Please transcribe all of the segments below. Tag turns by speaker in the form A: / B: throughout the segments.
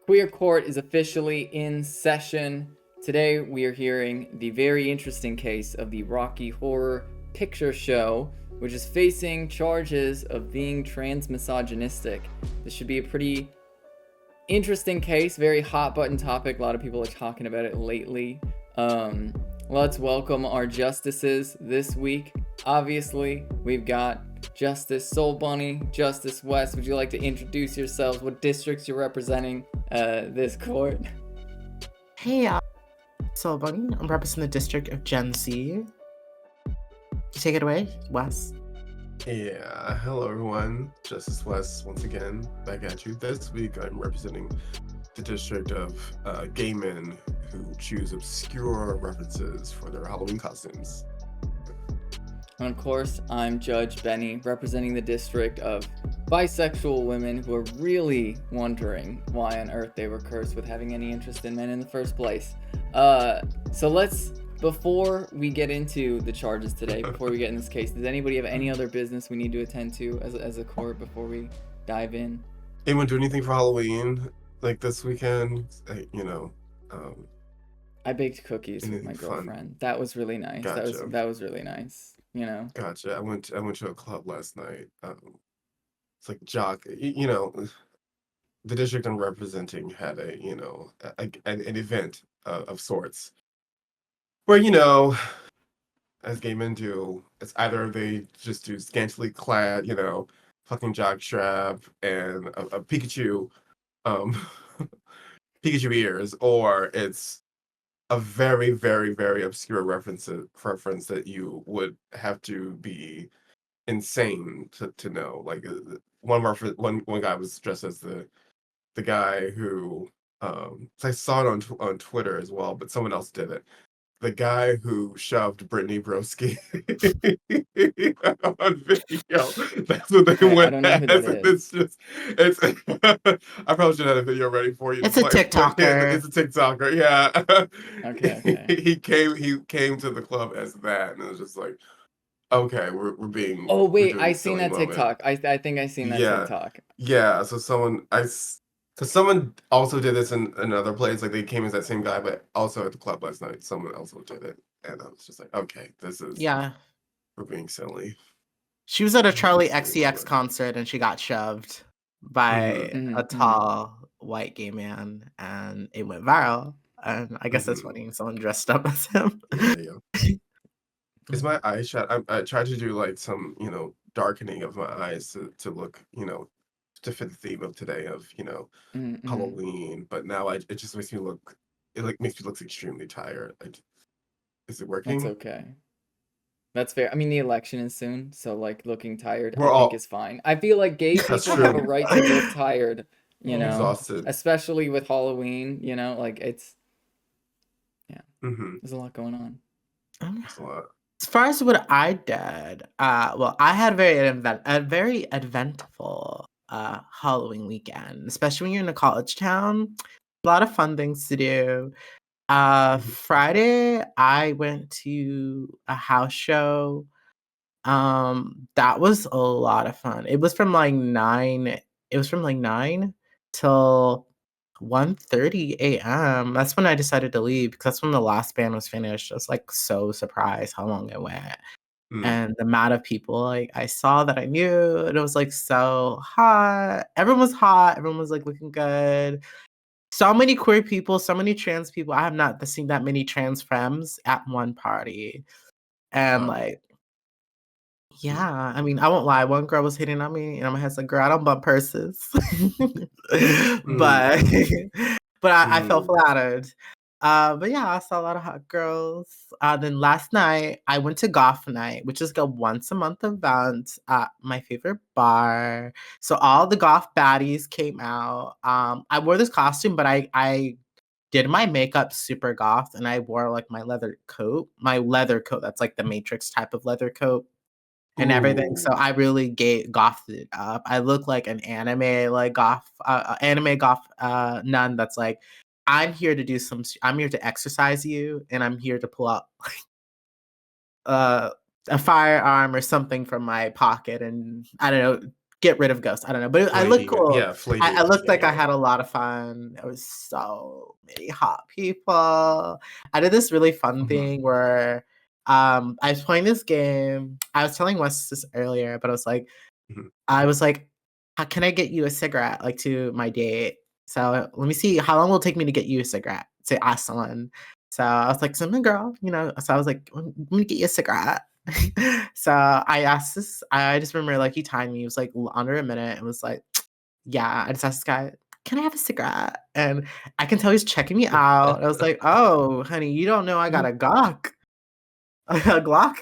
A: Queer Court is officially in session. Today we are hearing the very interesting case of the Rocky Horror Picture Show, which is facing charges of being trans-misogynistic. This should be a pretty interesting case, very hot button topic. A lot of people are talking about it lately. Let's welcome our justices this week. Obviously, we've got Justice Soul Bunny, Justice West. Would you like to introduce yourselves? What districts you're representing this court?
B: Hey, Soul Bunny. I'm representing the district of Gen Z. You take it away, Wes.
C: Yeah, hello everyone. Justice West once again back at you. This week I'm representing the district of gay men who choose obscure references for their Halloween costumes.
A: And of course, I'm Judge Benny, representing the district of bisexual women who are really wondering why on earth they were cursed with having any interest in men in the first place. So let's, before we get into the charges today, before we get in this case, does anybody have any other business we need to attend to as a court before we dive in?
C: Anyone do anything for Halloween like this weekend?
A: I baked cookies with my girlfriend.
C: Fun?
A: That was really nice.
C: Gotcha.
A: That was really nice. You know.
C: Gotcha. I went to a club last night. It's like jock. The district I'm representing had an event of sorts where as gay men do, it's either they just do scantily clad, fucking jockstrap and a Pikachu, Pikachu ears, or it's a very, very, very obscure reference that you would have to be insane to know. Like one guy was dressed as the guy who so I saw it on Twitter as well, but someone else did it. The guy who shoved Brittany Broski on video. That's what they went
A: I don't know who that
C: as. It's I probably should have a video ready for you.
B: It's a TikToker.
C: It's a TikToker, yeah.
A: Okay.
C: He came to the club as that, and it was just like, okay, we're being.
A: Oh wait,
C: we're
A: I
C: doing
A: seen
C: silly
A: that
C: moment.
A: TikTok. I think I seen that TikTok.
C: Yeah. So someone also did this in another place. Like they came as that same guy, but also at the club last night, someone also did it, and I was just like, okay, we're being silly.
B: She was at a Charlie XCX concert and she got shoved by a tall white gay man, and it went viral. And I guess that's funny. Someone dressed up as him.
C: Yeah. Is my eye shot? I tried to do like some, darkening of my eyes to look, to fit the theme of today of, Halloween. But now it just makes me look. It makes me look extremely tired. Is it working?
A: That's okay. That's fair. I mean, the election is soon, so like looking tired, I think is fine. I feel like gay people have a right to look tired,
C: exhausted,
A: especially with Halloween. Like it's,
C: Mm-hmm.
A: There's a lot going on.
C: There's a lot.
B: As far as what I did, I had a very eventful Halloween weekend, especially when you're in a college town. A lot of fun things to do. Friday, I went to a house show. That was a lot of fun. It was from like 9 till 1:30 a.m. That's when I decided to leave, because that's when the last band was finished. I was like so surprised how long it went. And the amount of people like I saw that I knew, and it was like so hot. Everyone was hot. Everyone was like looking good. So many queer people, so many trans people. I have not seen that many trans femmes at one party. And yeah, I mean, I won't lie. One girl was hitting on me, and I'm like, girl, I don't bump purses. But I felt flattered. But yeah, I saw a lot of hot girls. Then last night, I went to Goth Night, which is a once a month event at my favorite bar. So all the goth baddies came out. I wore this costume, but I did my makeup super goth, and I wore like my leather coat that's like the Matrix type of leather coat and everything. So I really gothed it up. I look like an anime goth nun that's like, I'm here to exercise you, and I'm here to pull out a firearm or something from my pocket, and I don't know, get rid of ghosts. I don't know, but I looked
C: Flaying,
B: cool.
C: yeah,
B: I looked like I
C: flaying
B: had a lot of fun. There was so many hot people. I did this really fun thing where I was playing this game. I was telling Wes this earlier, but I was like, how can I get you a cigarette, like, to my date? So let me see how long will it take me to get you a cigarette, to ask someone. So I was like, some girl, so I was like, let me get you a cigarette. So I asked this, I just remember, like, he timed me. It was like under a minute and was like, yeah, I just asked this guy, can I have a cigarette? And I can tell he's checking me out. I was like, oh, honey, you don't know I got a Glock. A Glock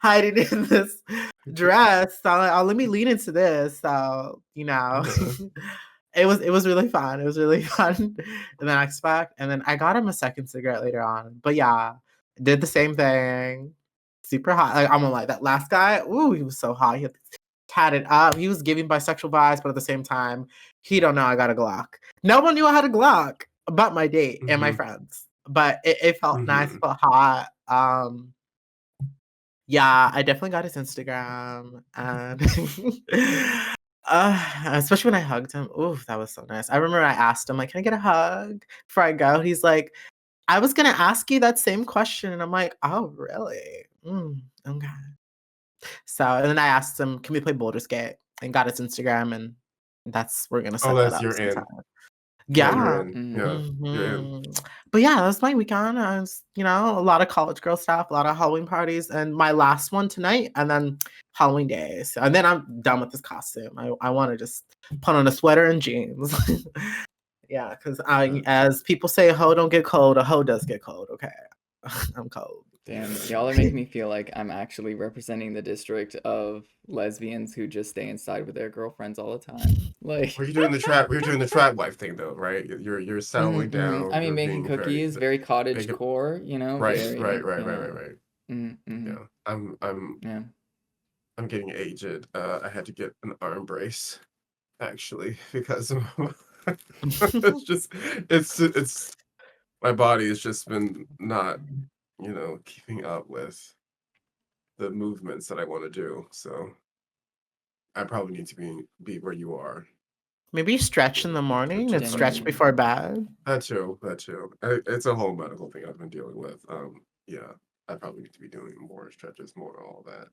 B: hiding in this dress. So I'm like, oh, let me lean into this. So, it was really fun. It was really fun. And then and then I got him a second cigarette later on. But yeah, did the same thing. Super hot. Like, I'm like, that last guy, ooh, he was so hot. He had tatted up. He was giving bisexual vibes, but at the same time, he don't know I got a Glock. No one knew I had a Glock but my date and my friends. But it felt nice, it felt hot. Yeah, I definitely got his Instagram, and especially when I hugged him. Ooh, that was so nice. I remember I asked him, like, "Can I get a hug before I go?" He's like, "I was gonna ask you that same question," and I'm like, "Oh, really? Okay." So, and then I asked him, "Can we play Baldur's Gate?" And got his Instagram, and we're gonna set that
C: that's
B: up
C: you're
B: sometime.
C: in. Yeah, you're
B: Yeah.
C: in. Yeah, you're in.
B: But yeah, that was my weekend. I was, a lot of college girl stuff, a lot of Halloween parties, and my last one tonight, and then Halloween day. So, and then I'm done with this costume. I want to just put on a sweater and jeans. Yeah, because as people say, a hoe don't get cold. A hoe does get cold. Okay, I'm cold.
A: Damn, y'all are making me feel like I'm actually representing the district of lesbians who just stay inside with their girlfriends all the time. Like,
C: We're doing the trap wife thing though, right? You're settling down.
A: I mean,
C: you're
A: making
C: being
A: cookies, very cottage core,
C: right,
A: very,
C: right.
A: Mm-hmm.
C: Yeah, I'm getting aged. I had to get an arm brace actually because it's my body has just been not keeping up with the movements that I want to do. So I probably need to be where you are.
B: Maybe stretch in the morning and stretch before bed.
C: That too. It's a whole medical thing I've been dealing with. Yeah, I probably need to be doing more stretches, more all that.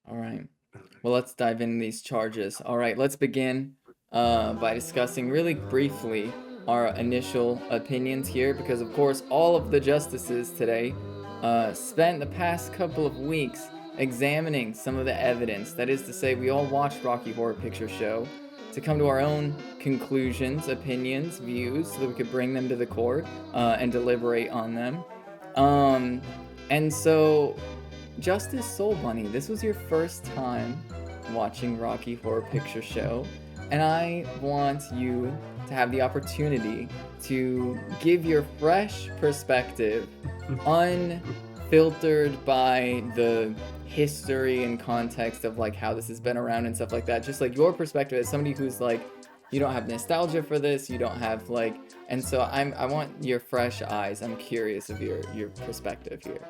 A: All right. Well, let's dive into these charges. All right, let's begin by discussing really briefly our initial opinions here, because of course all of the justices today spent the past couple of weeks examining some of the evidence. That is to say, we all watched Rocky Horror Picture Show to come to our own conclusions, opinions, views, so that we could bring them to the court and deliberate on them. And so, Justice Soul Bunny, this was your first time watching Rocky Horror Picture Show, and I want you to have the opportunity to give your fresh perspective, unfiltered by the history and context of like how this has been around and stuff like that. Just like your perspective as somebody who's like, you don't have nostalgia for this, you don't have like, and so I want your fresh eyes. I'm curious of your perspective here.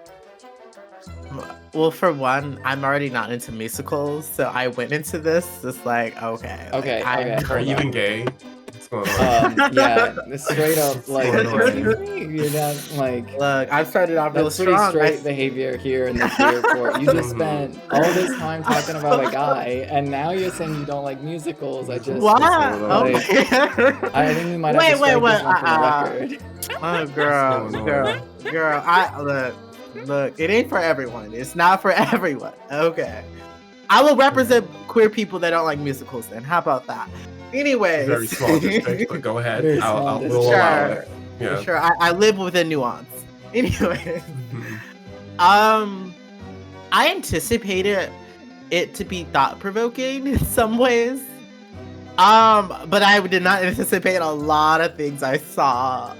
B: Well, for one, I'm already not into musicals, so I went into this just like, okay.
C: Are you even gay? What's going on?
A: Yeah, straight up, like, you're not like.
B: Look, I've started off real strong.
A: That's pretty straight behavior here in this airport. You just spent all this time talking about a guy, and now you're saying you don't like musicals. I just.
B: What?
A: I think we might have to strike this one from the record.
B: Oh, girl. Look, it ain't for everyone. It's not for everyone. Okay. I will represent queer people that don't like musicals then. How about that? Anyways.
C: Very small district, but go ahead. I'll
B: allow it. Yeah. Sure. I live with a nuance. Anyway. I anticipated it to be thought-provoking in some ways. But I did not anticipate a lot of things I saw.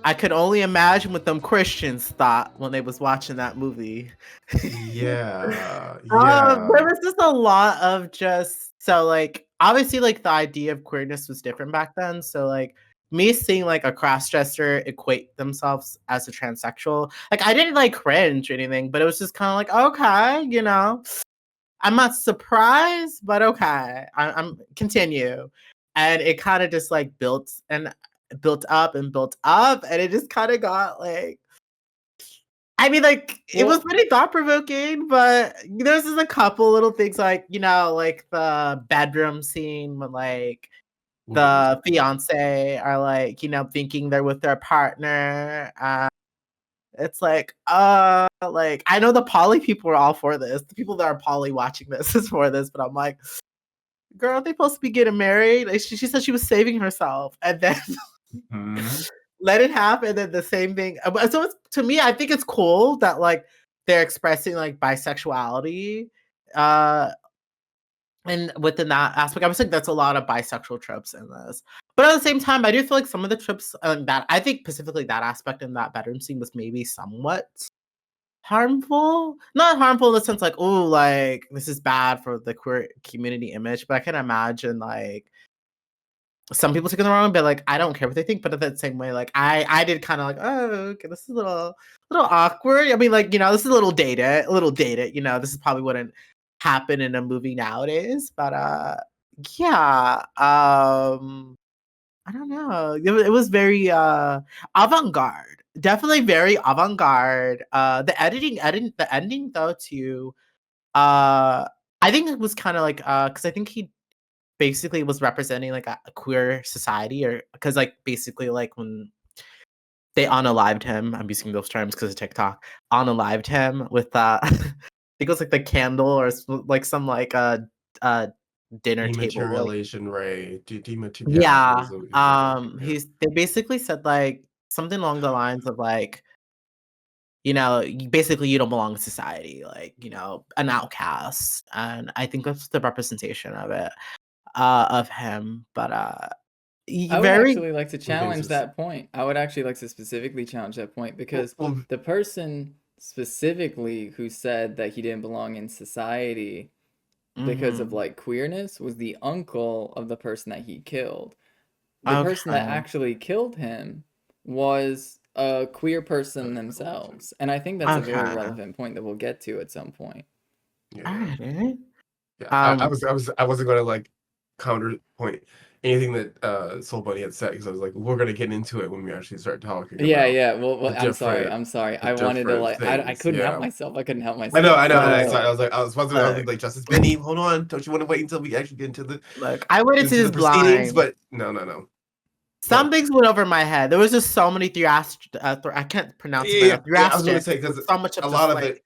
B: I could only imagine what them Christians thought when they was watching that movie.
C: Yeah.
B: There was just a lot of obviously like the idea of queerness was different back then. So like me seeing like a cross-dresser equate themselves as a transsexual, like I didn't like cringe or anything, but it was just kind of like, okay, you know, I'm not surprised, but okay, I'm continue. And it kind of just like built up and built up, and it just kind of got like, I mean, like it was pretty thought provoking, but there's just a couple little things like, you know, like the bedroom scene when like the fiance are like, you know, thinking they're with their partner. It's like I know the poly people are all for this. The people that are poly watching this is for this, but I'm like, girl, are they supposed to be getting married? Like, she said she was saving herself, and then let it happen. And then the same thing. So it's, to me, I think it's cool that like they're expressing like bisexuality. And within that aspect, I was like, that's a lot of bisexual tropes in this. But at the same time, I do feel like some of the tropes that I think specifically that aspect in that bedroom scene was maybe somewhat harmful. Not harmful in the sense like, oh, like this is bad for the queer community image. But I can imagine like some people taking the wrong, but like I don't care what they think. But in that same way, like I did kind of like, oh, okay, this is a little awkward. I mean, like, you know, this is a little dated. You know, this is probably wouldn't happen in a movie nowadays. But yeah, I don't know. It was very avant-garde. Definitely very avant-garde. The ending though too. I think it was kind of like because I think he basically was representing like a queer society, or because like basically like when they unalived him, I'm using those terms because of TikTok, unalived him with I think it was like the candle or like some like dinner table, like
C: Dematerialization ray.
B: yeah.
C: Yeah.
B: They basically said like something along the lines of like, you know, basically you don't belong in society, like, you know, an outcast. And I think that's the representation of it, of him. But
A: I would
B: very
A: actually like to challenge that point. I would actually like to specifically challenge that point because the person specifically who said that he didn't belong in society because of like queerness was the uncle of the person that he killed. The person that actually killed him was a queer person themselves. And I think that's a very relevant point that we'll get to at some point.
C: Yeah. I wasn't gonna like counterpoint anything that Soul Bunny had said because I was like, we're gonna get into it when we actually start talking about
A: well I'm sorry. I wanted to like I couldn't help myself. I couldn't help myself.
C: I know. And I was wondering like, Justice Benny, hold on, don't you want to wait until we actually get into the
B: I went into this blind,
C: but no.
B: Some things went over my head. There was just so many I can't pronounce it.
C: Yeah, I was gonna say because
B: so much of
C: a lot of it.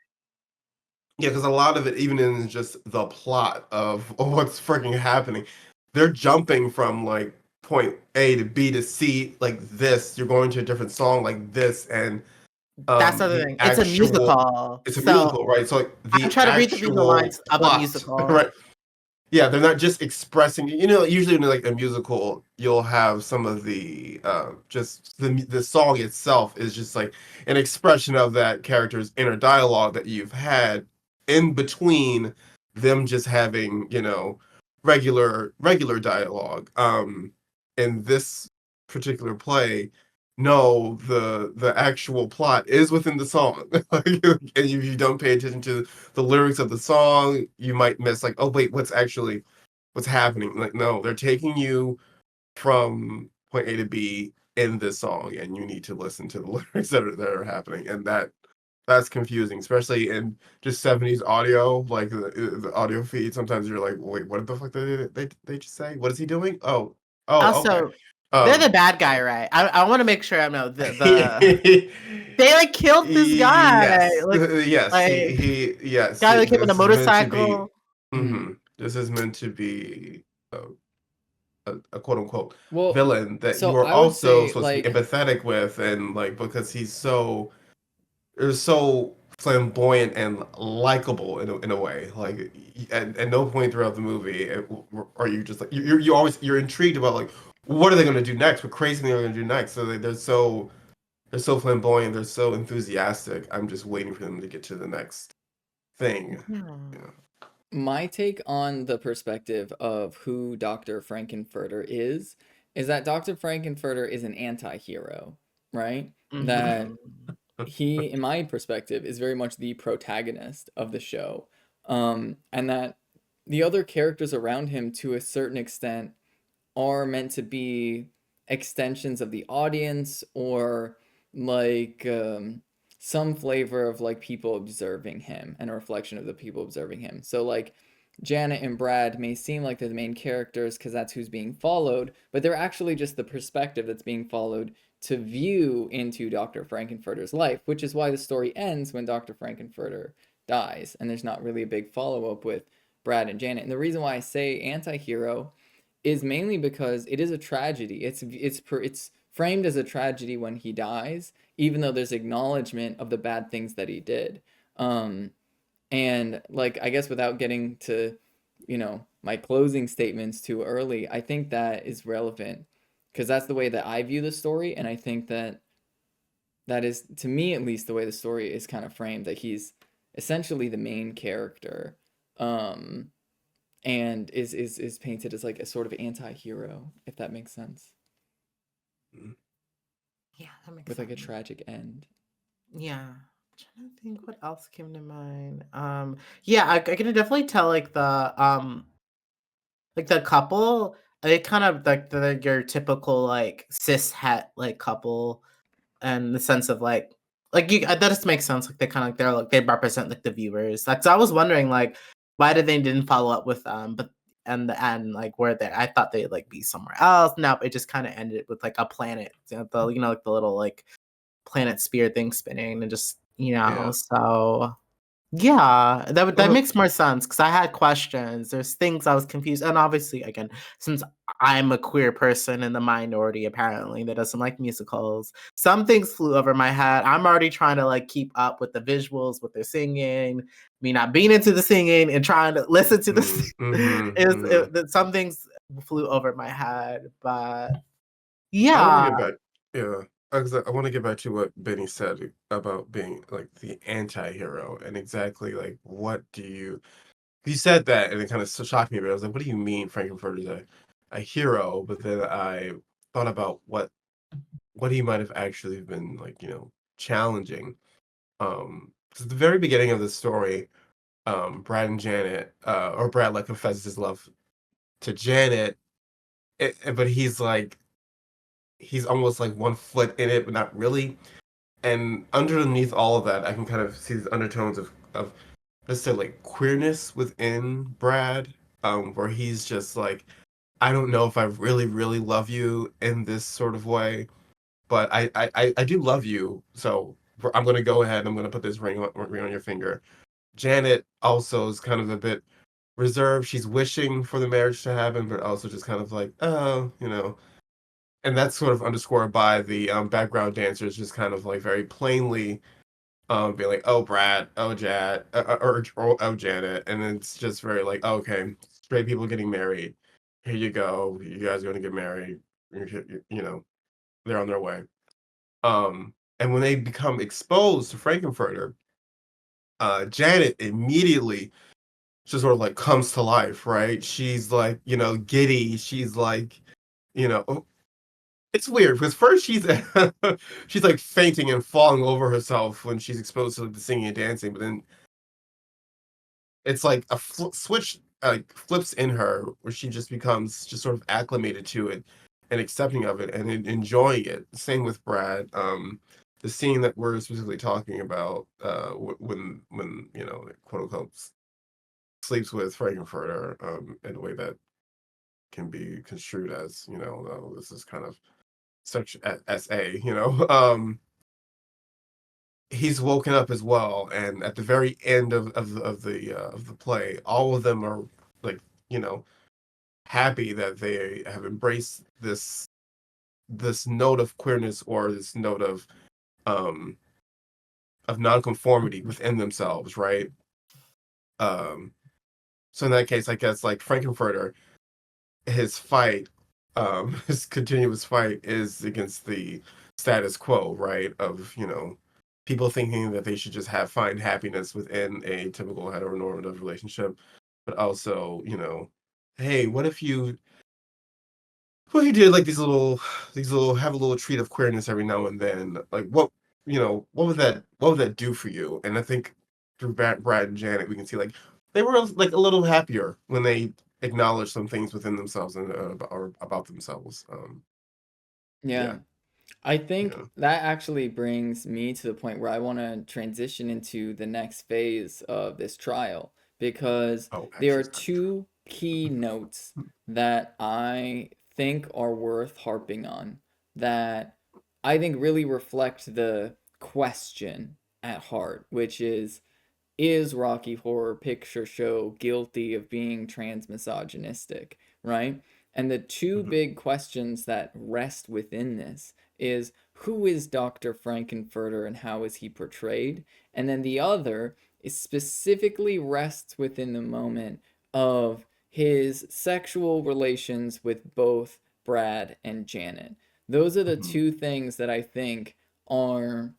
C: Yeah, because a lot of it, even in just the plot of what's freaking happening, they're jumping from like point A to B to C like this. You're going to a different song like this, and
B: that's the thing. It's a musical.
C: It's a musical, right? So like
B: I'm trying to read the lines of a musical,
C: right? Yeah, they're not just expressing. You know, usually in like a musical, you'll have some of the just the song itself is just like an expression of that character's inner dialogue that you've had in between them just having, you know, regular dialogue. In this particular play, no, the actual plot is within the song. And if you don't pay attention to the lyrics of the song, you might miss like, oh wait, what's happening? Like, no, they're taking you from point A to B in this song, and you need to listen to the lyrics that are happening, and that's confusing, especially in just 70s audio, like the audio feed. Sometimes you're like, wait, what the fuck did they just say? What is he doing?
B: Also,
C: okay.
B: They're the bad guy, right? I want to make sure I know they like killed this guy.
C: Yes,
B: yes, guy that came on a motorcycle.
C: This is meant to be a quote unquote
A: well,
C: villain that
A: so
C: you are
A: I would
C: also
A: say,
C: supposed
A: like,
C: to be empathetic with, and like because he's so flamboyant and likable in a way. Like at no point throughout the movie are you just like you're intrigued about like what are they going to do next? What crazy thing are they going to do next? So they're so flamboyant. They're so enthusiastic. I'm just waiting for them to get to the next thing. Yeah.
A: My take on the perspective of who Dr. Frankenfurter is is that Dr. Frankenfurter is an anti-hero, right? That
B: Mhm.
A: he, in my perspective, is very much the protagonist of the show. And that the other characters around him, to a certain extent, are meant to be extensions of the audience, or like some flavor of like people observing him and a reflection of the people observing him. So like Janet and Brad may seem like they're the main characters because that's who's being followed, but they're actually just the perspective that's being followed to view into Dr. Frankenfurter's life, which is why the story ends when Dr. Frankenfurter dies, and there's not really a big follow-up with Brad and Janet. And the reason why I say anti-hero is mainly because it is a tragedy. It's framed as a tragedy when he dies, even though there's acknowledgement of the bad things that he did. And like, I guess without getting to, my closing statements too early, I think that is relevant because that's the way that I view the story, and I think that is, to me at least, the way the story is kind of framed, that he's essentially the main character. And is painted as like a sort of anti-hero, if that makes sense.
B: Yeah, that makes
A: with
B: sense.
A: like a tragic end.
B: Yeah. I'm trying to think what else came to mind. Yeah, I can definitely tell like the couple, they kind of like your typical like cis het like couple, and the sense of like you that just makes sense. Like they kind of like they represent like the viewers. Like so I was wondering like why they didn't follow up with but and the end like where they I thought they'd like be somewhere else. No, it just kind of ended with like a planet, the like the little like planet spear thing spinning and just
C: Yeah.
B: so yeah, that
C: Well,
B: makes more sense because I had questions. There's things I was confused, and obviously, again, since I'm a queer person in the minority, apparently that doesn't like musicals, some things flew over my head. I'm already trying to like keep up with the visuals, what they're singing, me not being into the singing, and trying to listen to the. Some things flew over my head, but
C: I want to
B: yeah,
C: get back, yeah, I want to get back to what Benny said about being like the anti-hero and exactly like what do you said that and it kind of shocked me, but I was like, what do you mean Frankenfurter's a hero? But then I thought about what he might have actually been like, challenging. 'Cause at the very beginning of the story, Brad and Janet, or Brad like confesses his love to Janet, but he's almost like one foot in it, but not really. And underneath all of that, I can kind of see these undertones of let's say like queerness within Brad, where he's just like, I don't know if I really, really love you in this sort of way, but I do love you, so I'm gonna go ahead. I'm gonna put this ring on your finger. Janet also is kind of a bit reserved. She's wishing for the marriage to happen, but also just kind of like, oh, and that's sort of underscored by the background dancers just kind of like very plainly being like, oh Brad, oh Jad, or oh Janet, and it's just very like, okay, straight people getting married. Here you go, you guys are going to get married. You know, they're on their way. And when they become exposed to Frankenfurter, Janet immediately just sort of like comes to life, right? She's like, giddy. She's like, oh, it's weird because first she's she's like fainting and falling over herself when she's exposed to like, the singing and dancing, but then it's like a switch like flips in her where she just becomes just sort of acclimated to it and accepting of it and enjoying it. Same with Brad. The scene that we're specifically talking about, when quote unquote sleeps with Frankenfurter, in a way that can be construed as oh, this is kind of such as he's woken up as well, and at the very end of the play, all of them are like, you know, happy that they have embraced this note of queerness or this note um of nonconformity within themselves, right? Um, so in that case, I guess like Frankenfurter, his fight, his continuous fight is against the status quo, right? Of, people thinking that they should just find happiness within a typical heteronormative relationship, but also, hey, what if you well, he did like these little have a little treat of queerness every now and then. Like what would that do for you? And I think through Brad and Janet, we can see like they were like a little happier when they acknowledged some things within themselves and or about themselves.
A: Yeah.
C: Yeah,
A: I think
C: yeah.
A: that actually brings me to the point where I want to transition into the next phase of this trial because
C: Oh,
A: there
C: actually,
A: are
C: it's not true.
A: two key notes that I think are worth harping on that I think really reflect the question at heart, which is Rocky Horror Picture Show guilty of being transmisogynistic, right? And the two
C: Mhm,
A: big questions that rest within this is who is Dr. Frankenfurter and how is he portrayed? And then the other is specifically rests within the moment of his sexual relations with both Brad and Janet. Those are the
C: mhm.
A: two things that I think are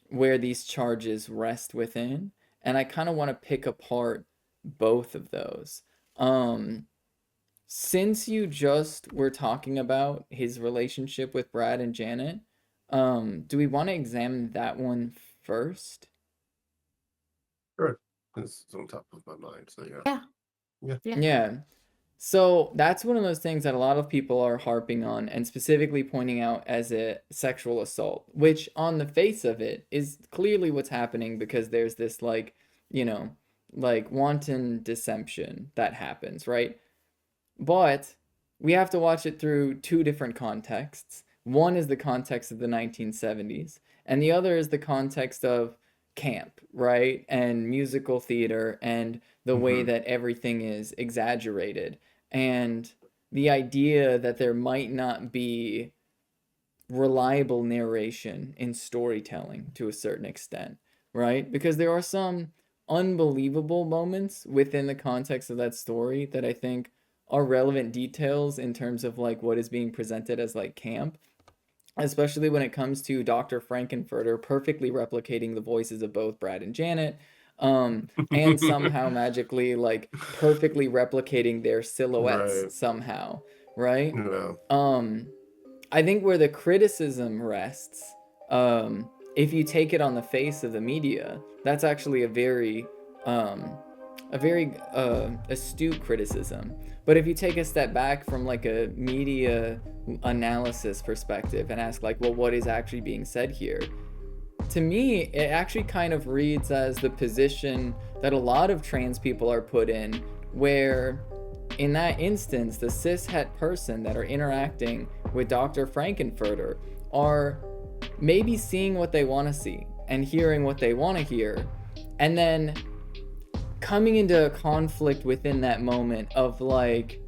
A: where these charges rest within, and I kind of want to pick apart both of those. Um, since you just were talking about his relationship with Brad and Janet, do we want to examine that one first?
C: Sure. This is on top of my mind. So yeah,
B: Yeah.
C: yeah.
B: Yeah.
A: Yeah. So that's one of those things that a lot of people are harping on and specifically pointing out as a sexual assault, which on the face of it is clearly what's happening because there's this like, you know, like wanton deception that happens, right? But we have to watch it through two different contexts. One is the context of the 1970s, and the other is the context of camp, right? And musical theater and the way
C: Hmm.
A: that everything is exaggerated. And the idea that there might not be reliable narration in storytelling to a certain extent, right? Because there are some unbelievable moments within the context of that story that I think are relevant details in terms of like what is being presented as like camp, especially when it comes to Dr. Frankenfurter perfectly replicating the voices of both Brad and Janet, and somehow magically like perfectly replicating their silhouettes
C: Right.
A: somehow, right?
C: Yeah.
A: Um, I think where the criticism rests, if you take it on the face of the media, that's actually um, a very astute criticism. But if you take a step back from like a media analysis perspective and ask like, well, what is actually being said here? To me, it actually kind of reads as the position that a lot of trans people are put in, where in that instance, the cishet person that are interacting with Dr. Frankenfurter are maybe seeing what they want to see and hearing what they want to hear, and then coming into a conflict within that moment of like,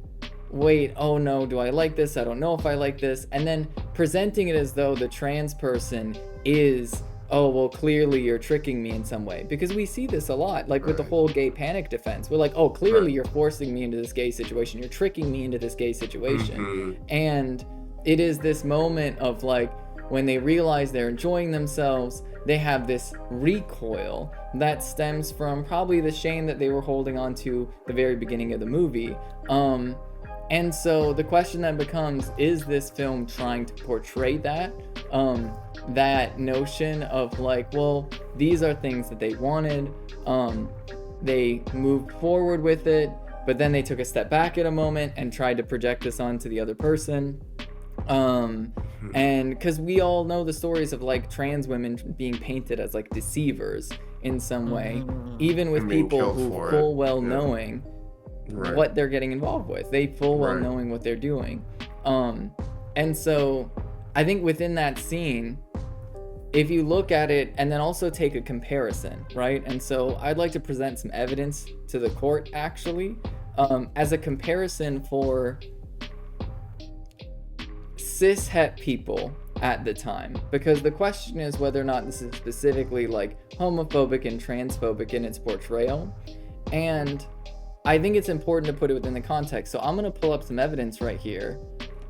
A: wait, oh no, do I like this? I don't know if I like this. And then presenting it as though the trans person is, oh, well, clearly you're tricking me in some way. Because we see this a lot, like with the
C: Right.
A: whole gay panic defense. We're like, oh, clearly
C: Right.
A: you're forcing me into this gay situation. You're tricking me into this gay situation.
C: Hmm.
A: And it is this moment of like, when they realize they're enjoying themselves, they have this recoil that stems from probably the shame that they were holding on to the very beginning of the movie. And so the question then becomes, is this film trying to portray that? That notion of like, well, these are things that they wanted. They moved forward with it, but then they took a step back at a moment and tried to project this onto the other person. And because we all know the stories of like trans women being painted as like deceivers in some way, even with
C: And being
A: people
C: killed
A: who
C: for
A: full
C: it.
A: well
C: Yeah.
A: knowing
C: Right.
A: what they're getting involved with. They full well
C: Right.
A: knowing what they're doing. And so I think within that scene, if you look at it and then also take a comparison, right? And so I'd like to present some evidence to the court actually, as a comparison for cishet people at the time, because the question is whether or not this is specifically like homophobic and transphobic in its portrayal. And I think it's important to put it within the context. So I'm going to pull up some evidence right here,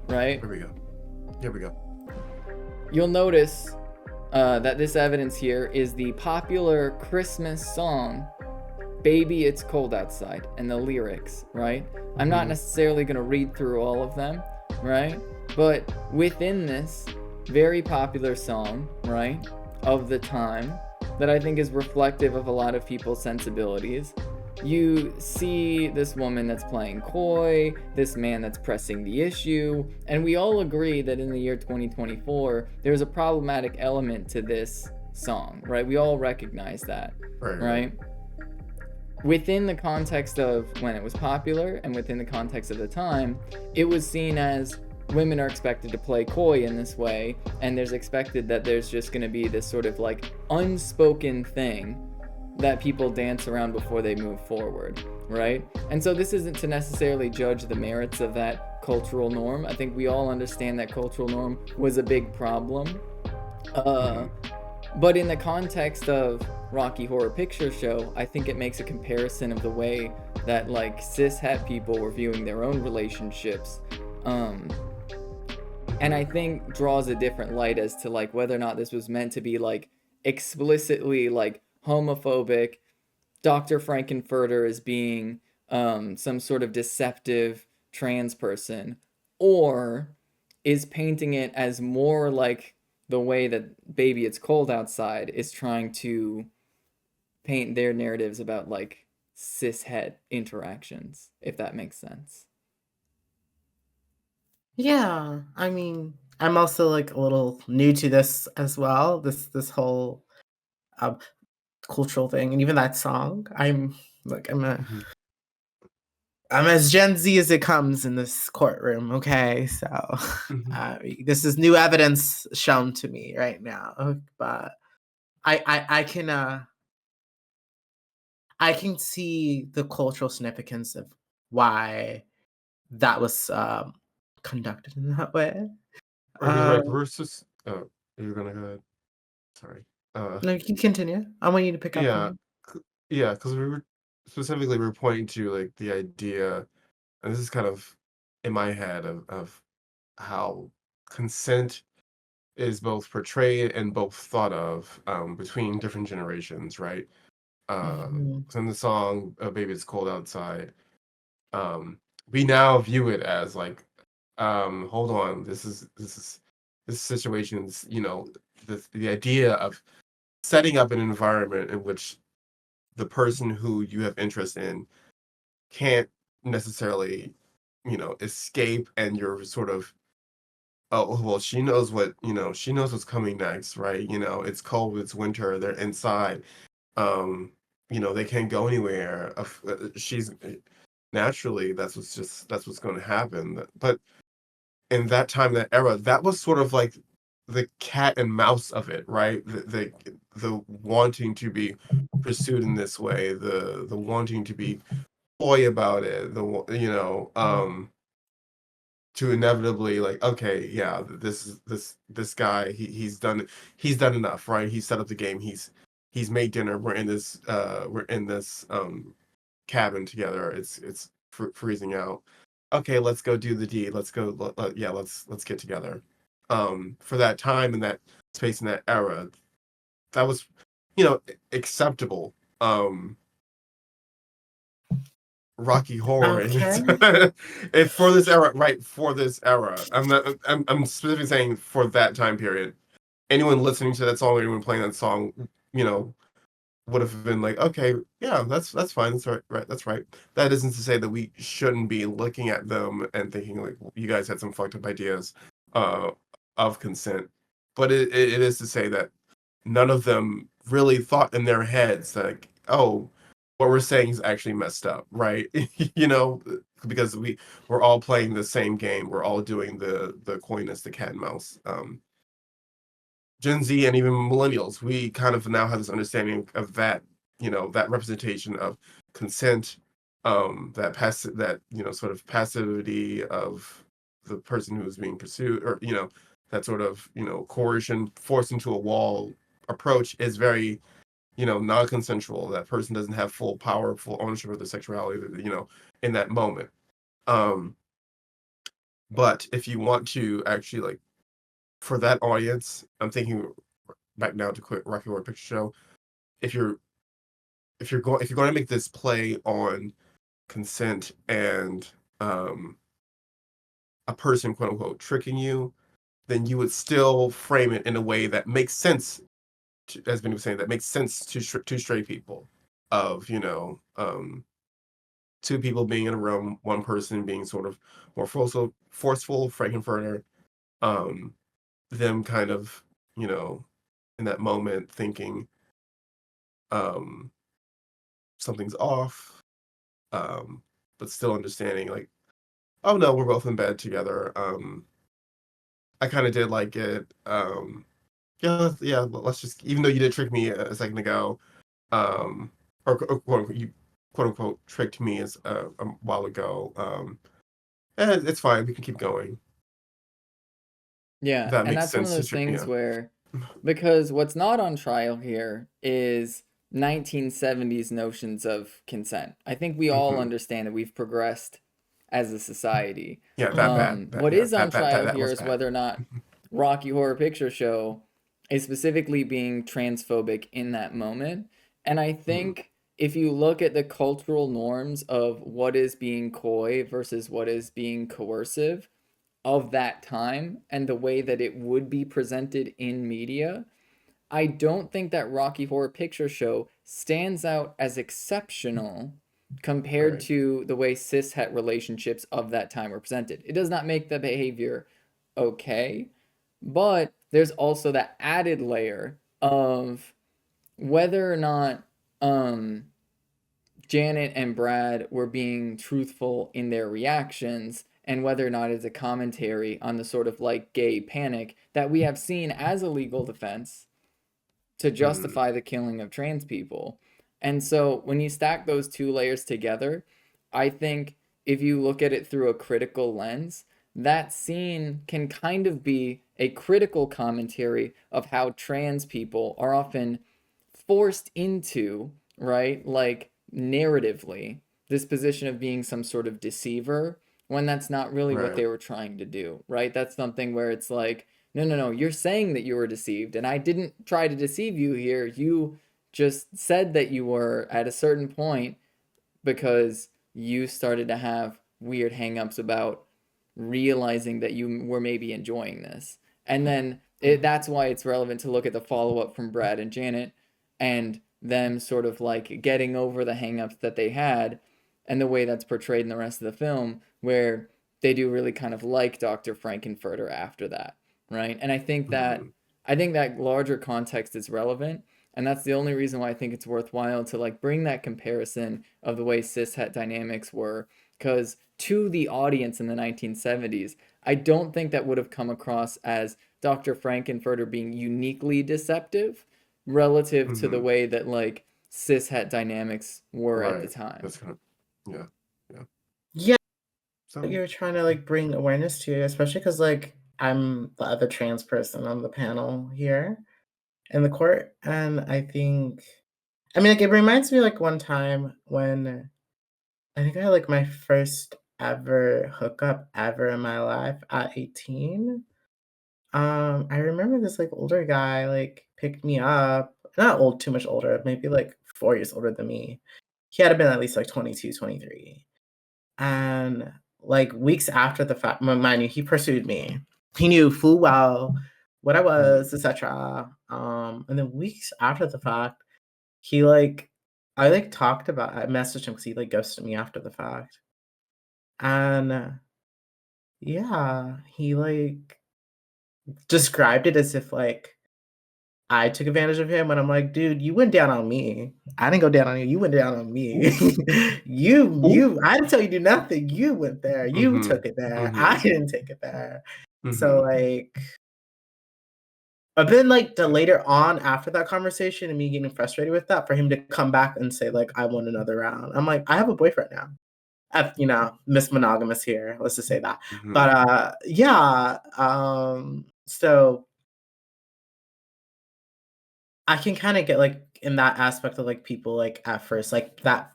A: right?
C: Here we go. Here we go.
A: You'll notice that this evidence here is the popular Christmas song, Baby It's Cold Outside, and the lyrics, right? I'm not necessarily going to read through all of them, right? But within this very popular song, right, of the time, that I think is reflective of a lot of people's sensibilities, you see this woman that's playing coy, this man that's pressing the issue, and we all agree that in the year 2024, there's a problematic element to this song, right? We all recognize that, right? Within the context of when it was popular and within the context of the time, it was seen as women are expected to play coy in this way, and there's expected that there's just going to be this sort of like unspoken thing that people dance around before they move forward, right? And so this isn't to necessarily judge the merits of that cultural norm. I think we all understand that cultural norm was a big problem. But in the context of Rocky Horror Picture Show, I think it makes a comparison of the way that like cis-het people were viewing their own relationships, and I think draws a different light as to like whether or not this was meant to be like explicitly like homophobic, Dr. Frankenfurter as being some sort of deceptive trans person, or is painting it as more like the way that Baby It's Cold Outside is trying to paint their narratives about like cis-het interactions, if that makes sense.
B: Yeah, I mean, I'm also like a little new to this as well. This whole cultural thing, and even that song. I'm as Gen Z as it comes in this courtroom. Okay, so this is new evidence shown to me right now, but I can see the cultural significance of why that was conducted in that way.
C: Right, versus you're gonna go ahead. Sorry.
B: No, you can continue. I want you to pick up
C: Yeah,
B: on
C: yeah, because we were pointing to like the idea, and this is kind of in my head of how consent is both portrayed and both thought of between different generations, right?
B: Mhm.
C: So in the song "Baby It's Cold Outside," we now view it as like, hold on, this situation's, the idea of setting up an environment in which the person who you have interest in can't necessarily, escape, and you're sort of, oh well, she knows what's coming next, right? It's cold, it's winter, they're inside. Um, they can't go anywhere. She's naturally that's what's going to happen. But in that time, that era, that was sort of like the cat and mouse of it, right? The wanting to be pursued in this way, the wanting to be coy about it, to inevitably like, okay, yeah, this guy, he's done enough, right? He's set up the game, he's made dinner, we're in this cabin together, it's freezing out. Okay, let's go do the deed. Let's go. Yeah, let's get together. For that time and that space in that era, that was, acceptable. Rocky Horror, and
B: Okay.
C: it's for this era, right? For this era, I'm specifically saying for that time period. Anyone listening to that song, or anyone playing that song, you know, would have been like, okay, yeah, that's fine, that's right, that's right. That isn't to say that we shouldn't be looking at them and thinking like, you guys had some fucked up ideas uh, of consent, but it is to say that none of them really thought in their heads like, oh, what we're saying is actually messed up, right? you know, because we're all playing the same game, we're all doing the coyness, the cat and mouse. Gen Z and even millennials, we kind of now have this understanding of that, that representation of consent, that sort of passivity of the person who is being pursued, or that sort of coercion, forced into a wall approach is very non-consensual. That person doesn't have full power, full ownership of their sexuality, in that moment. Um, but if you want to actually like for that audience, I'm thinking back now to quit Rocky Horror Picture Show. If you're if you're going to make this play on consent and a person, quote unquote, tricking you, then you would still frame it in a way that makes sense, as Ben was saying, that makes sense to straight people. Of, two people being in a room, one person being sort of more forceful, Frankenfurter, um, them kind of, in that moment thinking um, something's off, but still understanding like, oh no, we're both in bed together. I kind of did like it. Yeah, let's just, even though you did trick me a second ago, or quote, you quote unquote tricked me as a while ago. And it's fine. We can keep going.
A: Yeah,
C: That
A: and
C: makes
A: that's one of
C: sense to
A: those
C: trick.
A: things
C: Yeah.
A: where, because what's not on trial here is 1970s notions of consent. I think we all understand that we've progressed as a society.
C: Yeah, that bad.
A: What
C: Yeah,
A: is on trial
C: that
A: here
C: was
A: is
C: bad.
A: whether or not Rocky Horror Picture Show is specifically being transphobic in that moment. And I think if you look at the cultural norms of what is being coy versus what is being coercive of that time and the way that it would be presented in media, I don't think that Rocky Horror Picture Show stands out as exceptional compared
C: Right.
A: to the way cishet relationships of that time were presented. It does not make the behavior okay, but there's also that added layer of whether or not Janet and Brad were being truthful in their reactions, and whether or not it's a commentary on the sort of like gay panic that we have seen as a legal defense to justify the killing of trans people. And so when you stack those two layers together, I think if you look at it through a critical lens, that scene can kind of be a critical commentary of how trans people are often forced into, right, like narratively, this position of being some sort of deceiver when that's not really what
C: Right.
A: they were trying to do, right? That's something where it's like, no, you're saying that you were deceived, and I didn't try to deceive you here. You just said that you were at a certain point because you started to have weird hangups about realizing that you were maybe enjoying this. And then that's why it's relevant to look at the follow up from Brad and Janet and them sort of like getting over the hangups that they had and the way that's portrayed in the rest of the film, where they do really kind of like Dr. Frankenfurter after that, right? And I think that larger context is relevant, and that's the only reason why I think it's worthwhile to like bring that comparison of the way cishet dynamics were, because to the audience in the 1970s, I don't think that would have come across as Dr. Frankenfurter being uniquely deceptive relative to the way that like cishet dynamics were at the
C: Right.
A: time.
C: That's kind of, yeah.
B: Yeah,
C: So
B: you're trying to like bring awareness to, especially because like I'm the other trans person on the panel here in the court, and I think, I mean, like it reminds me like one time when I think I had like my first ever hookup ever in my life at 18. I remember this like older guy like picked me up, not old, too much older, maybe like 4 years older than me. He had to been at least like 22, 23. And like weeks after the fact, mind you, he pursued me. He knew full well what I was, etc. And then weeks after the fact, he like I like talked about I messaged him because he like ghosted me after the fact. And yeah, he like described it as if like I took advantage of him, and I'm like, dude, you went down on me. I didn't go down on you. You went down on me. I didn't tell you to do nothing. You went there. You took it there. I didn't take it there. So like, but then like the later on after that conversation and me getting frustrated with that, for him to come back and say like, I want another round. I'm like, I have a boyfriend now. Miss Monogamous here. Let's just say that. But yeah. So I can kind of get like in that aspect of like people like at first like that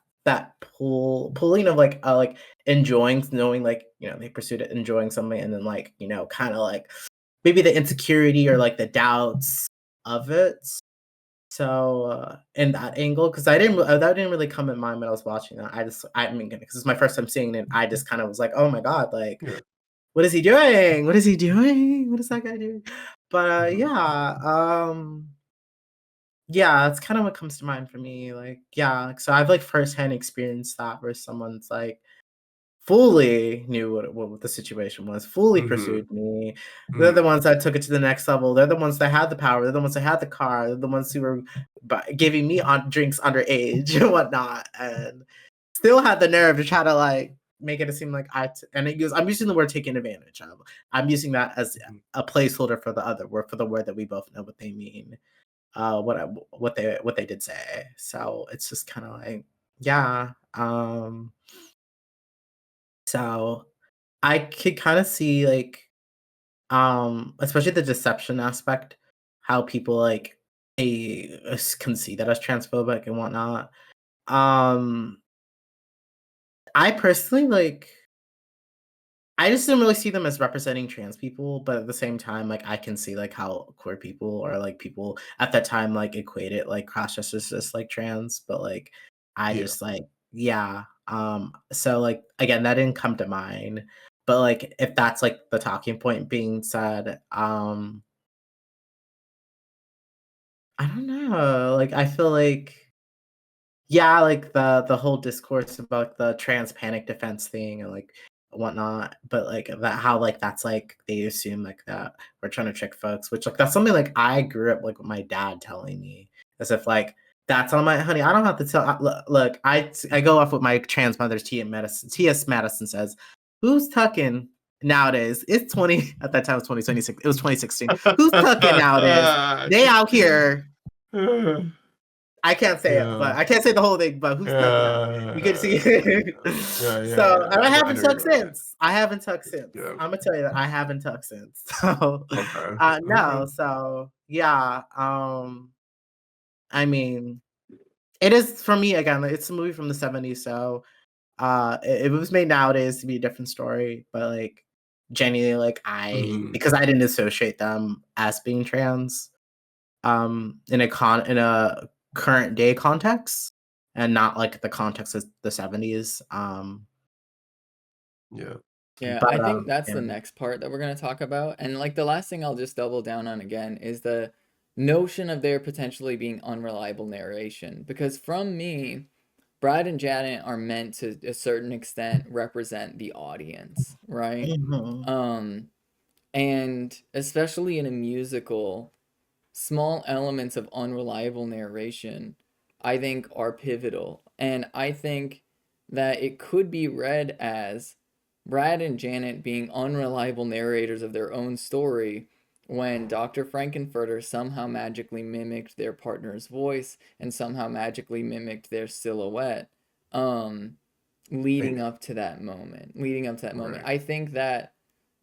B: pulling of like enjoying, knowing like they pursued it, enjoying something, and then like kind of like maybe the insecurity or like the doubts of it. So in that angle, because that didn't really come in mind when I was watching that. I mean, because it's my first time seeing it, I just kind of was like, oh my god, like what is he doing? What is he doing? What is that guy doing? But yeah, that's kind of what comes to mind for me. Like, yeah, so I've like firsthand experienced that where someone's like fully knew what the situation was, fully pursued me. They're the ones that took it to the next level. They're the ones that had the power. They're the ones that had the car. They're the ones who were giving me on drinks underage and whatnot, and still had the nerve to try to like make it seem like I'm using the word taking advantage of. I'm using that as a placeholder for the other word, for the word that we both know what they mean. What they did say. So it's just kind of like, yeah. So I could kind of see like especially the deception aspect, how people like can see that as transphobic and whatnot. Um I personally like I just didn't really see them as representing trans people, but at the same time, like I can see like how queer people or like people at that time like equated like cross dressers as like trans, but like I
C: Yeah.
B: just like yeah. So like again, that didn't come to mind. But like if that's like the talking point being said, I don't know. Like I feel like yeah, like the whole discourse about the trans panic defense thing and like whatnot, but like that how like that's like they assume like that we're trying to trick folks, which like that's something like I grew up like with my dad telling me as if like that's on my honey. I don't have to tell. Look, I go off with my trans mother's T.S. Madison says, "Who's tucking nowadays?" It's 20 at that time. It was 2026. It was 2016. Who's tucking nowadays? They out here. I can't say it, but
C: Yeah.
B: I can't say the whole thing. But who's tucking out? You can see. So and I
C: I
B: haven't
C: know you're
B: tucked
C: right.
B: since. I haven't tucked since.
C: Yeah.
B: I'm gonna tell you that I haven't tucked since. So
C: Okay.
B: no.
C: Okay.
B: So yeah. I mean, it is for me again. Like, it's a movie from the '70s, so if it was made nowadays, it'd be a different story. But like genuinely, like
C: Mhm.
B: because I didn't associate them as being trans, in a current day context, and not like the context of the '70s.
C: Yeah.
A: Yeah,
B: But
A: I think that's
B: yeah.
A: the next part that we're going to talk about. And like the last thing I'll just double down on again is the notion of there potentially being unreliable narration. Because from me, Brad and Janet are meant to a certain extent represent the audience, right?
B: Mhm.
A: Um, and especially in a musical, small elements of unreliable narration, I think, are pivotal. And I think that it could be read as Brad and Janet being unreliable narrators of their own story when Dr. Frankenfurter somehow magically mimicked their partner's voice and somehow magically mimicked their silhouette, um, leading
C: Maybe.
A: up to that moment. Leading up to that moment.
C: Right.
A: I think that,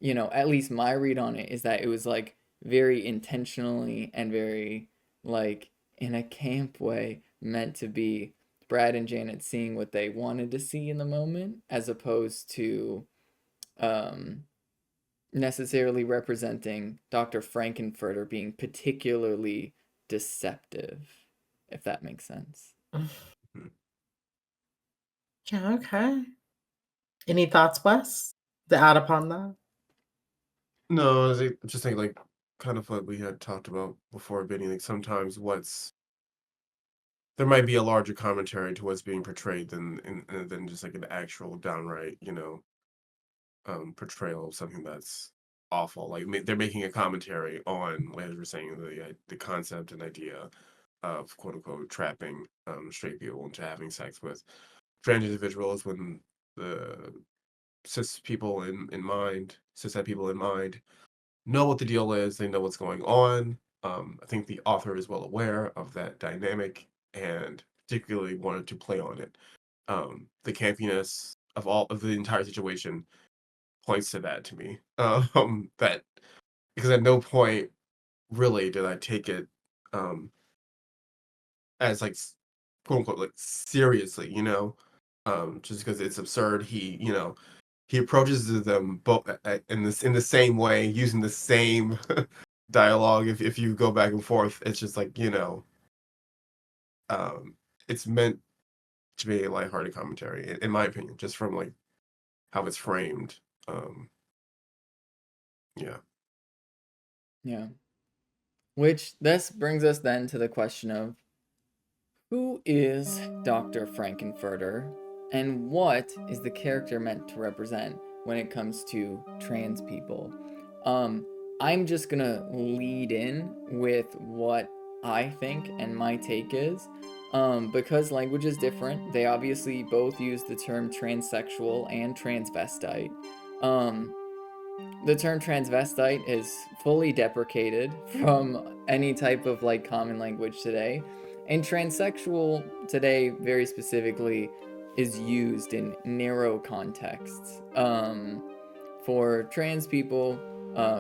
A: at least my read on it is that it was like very intentionally and very like in a camp way meant to be Brad and Janet seeing what they wanted to see in the moment as opposed to um necessarily representing Dr. Frankenfurter being particularly deceptive, if that makes sense.
C: Mhm.
B: Yeah. Okay. Any thoughts, Wes? To add upon that?
C: No, I was just think like kind of what we had talked about before, Benny. Like sometimes there might be a larger commentary to what's being portrayed than just like an actual downright, portrayal of something that's awful. Like they're making a commentary on, like as we're saying, the concept and idea of quote unquote trapping straight people into having sex with trans individuals when the cishet people in mind know what the deal is, they know what's going on. I think the author is well aware of that dynamic and particularly wanted to play on it. The campiness of all of the entire situation points to that to me. That because at no point really did I take it um as like quote unquote like seriously, just because it's absurd. He approaches them both in the same way, using the same dialogue. If you go back and forth, it's just like um, it's meant to be a lighthearted commentary, in my opinion, just from like how it's framed. Um, Yeah.
A: Yeah. Which this brings us then to the question of who is Dr. Frankenfurter and what is the character meant to represent when it comes to trans people? I'm just gonna lead in with what I think and my take is. Because language is different, they obviously both use the term transsexual and transvestite. Um, the term transvestite is fully deprecated from any type of like common language today, and transsexual today very specifically is used in narrow contexts for trans people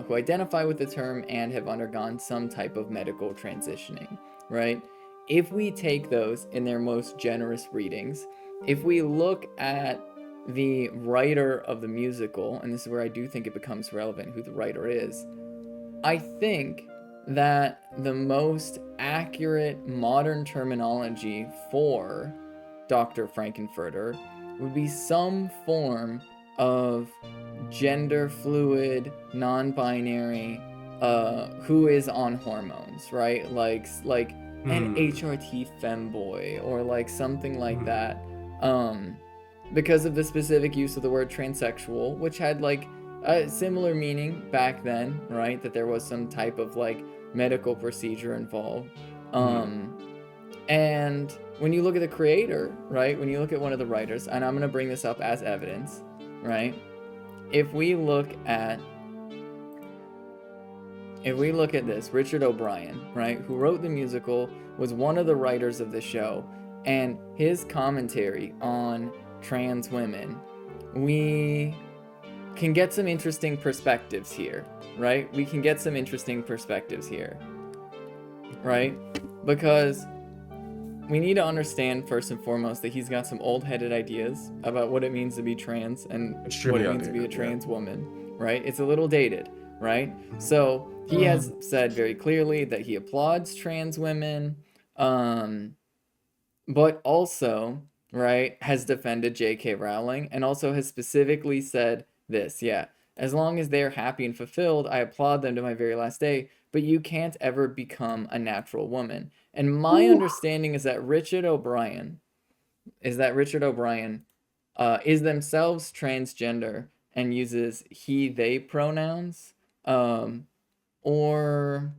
A: who identify with the term and have undergone some type of medical transitioning, right? If we take those in their most generous readings, if we look at the writer of the musical, and this is where I do think it becomes relevant who the writer is, I think that the most accurate modern terminology for Dr. Frankenfurter would be some form of gender fluid, non-binary, who is on hormones, right? Like an HRT femboy or like something like that. Because of the specific use of the word transsexual, which had like a similar meaning back then, right? That there was some type of like medical procedure involved. And when you look at the creator, right? When you look at one of the writers, and I'm gonna bring this up as evidence, right? If we look at this, Richard O'Brien, right, who wrote the musical, was one of the writers of the show, and his commentary on trans women, we can get some interesting perspectives here, right? We can get some interesting perspectives here, right? Because we need to understand first and foremost that he's got some old-headed ideas about what it means to be trans and
C: Extremely
A: what it means to be a
C: outdated,
A: trans woman, right? It's a little dated, right? So he has said very clearly that he applauds trans women, but also, right, has defended J.K. Rowling and also has specifically said this, yeah, as long as they're happy and fulfilled, I applaud them to my very last day, but you can't ever become a natural woman. And my understanding is that Richard O'Brien is themselves transgender and uses he, they pronouns. Or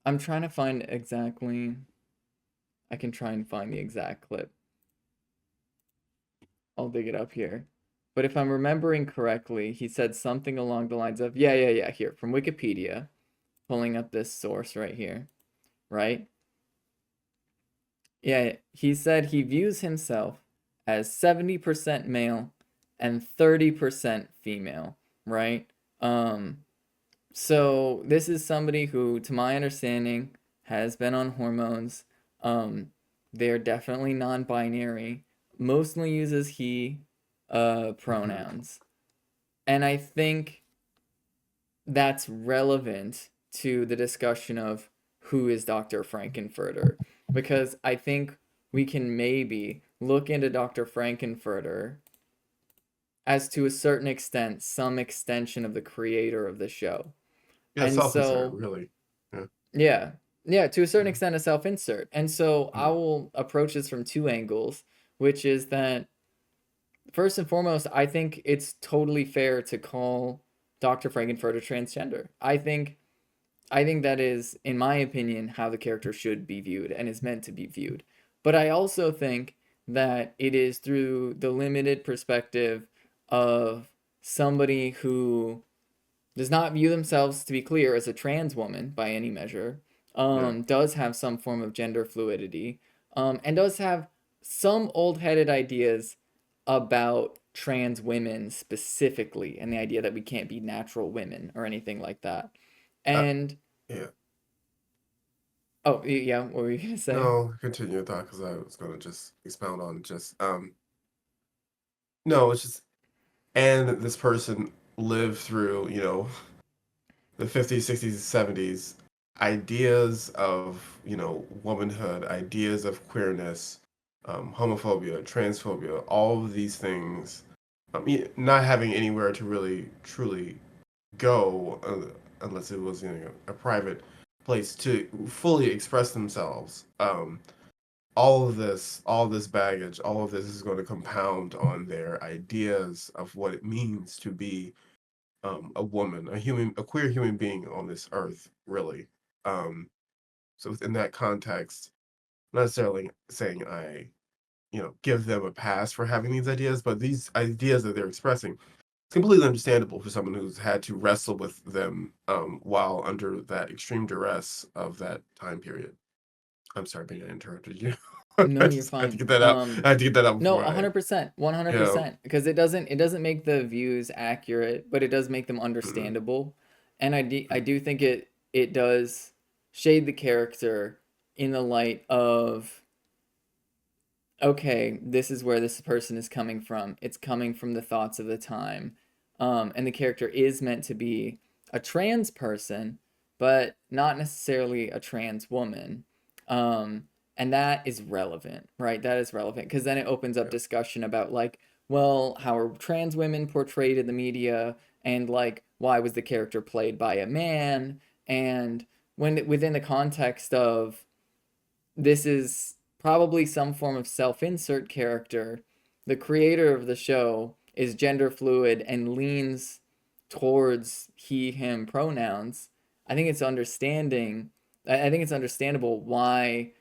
A: I'm trying to find exactly, I can try and find the exact clip. I'll dig it up here. But if I'm remembering correctly, he said something along the lines of, yeah, here, from Wikipedia, pulling up this source right here, right? Yeah, he said he views himself as 70% male and 30% female, right? So this is somebody who, to my understanding, has been on hormones. They're definitely non-binary, mostly uses he pronouns. And I think that's relevant to the discussion of who is Dr. Frankenfurter, because I think we can maybe look into Dr. Frankenfurter as to a certain extent, some extension of the creator of the show.
C: Yeah,
A: And
C: self-insert,
A: so,
C: really.
A: yeah, to a certain extent, a self-insert. And so I will approach this from two angles, which is that first and foremost, I think it's totally fair to call Dr. Frankenfurter transgender. I think that is, in my opinion, how the character should be viewed and is meant to be viewed. But I also think that it is through the limited perspective of somebody who does not view themselves, to be clear, as a trans woman by any measure, does have some form of gender fluidity, and does have some old-headed ideas about trans women specifically, and the idea that we can't be natural women or anything like that. And
C: yeah.
A: oh, yeah, what were you gonna say?
C: No, continue your thought because I was gonna just expound on just no, it's just and this person lived through, the 50s, 60s, 70s, ideas of, womanhood, ideas of queerness, homophobia, transphobia, all of these things, not having anywhere to really truly go unless it was a private place to fully express themselves. All of this baggage, all of this is going to compound on their ideas of what it means to be a woman, a queer human being on this earth, really. So within that context, not necessarily saying I, give them a pass for having these ideas, but these ideas that they're expressing, it's completely understandable for someone who's had to wrestle with them while under that extreme duress of that time period. I'm sorry, being I interrupted you.
A: No, you're
C: I had to
A: fine.
C: get that out. I had to get that out
A: No,
C: before
A: 100%,
C: you know,
A: 100%, because it doesn't make the views accurate, but it does make them
C: mm,
A: understandable, and I do think it does shade the character in the light of, okay, this is where this person is coming from. It's coming from the thoughts of the time, and the character is meant to be a trans person, but not necessarily a trans woman. Um, and that is relevant, right? That is relevant because then it opens up
C: yeah,
A: discussion about, like, well, how are trans women portrayed in the media, and like why was the character played by a man, and when within the context of this is probably some form of self-insert character, the creator of the show is gender fluid and leans towards he him pronouns. I think it's understanding I think it's understandable why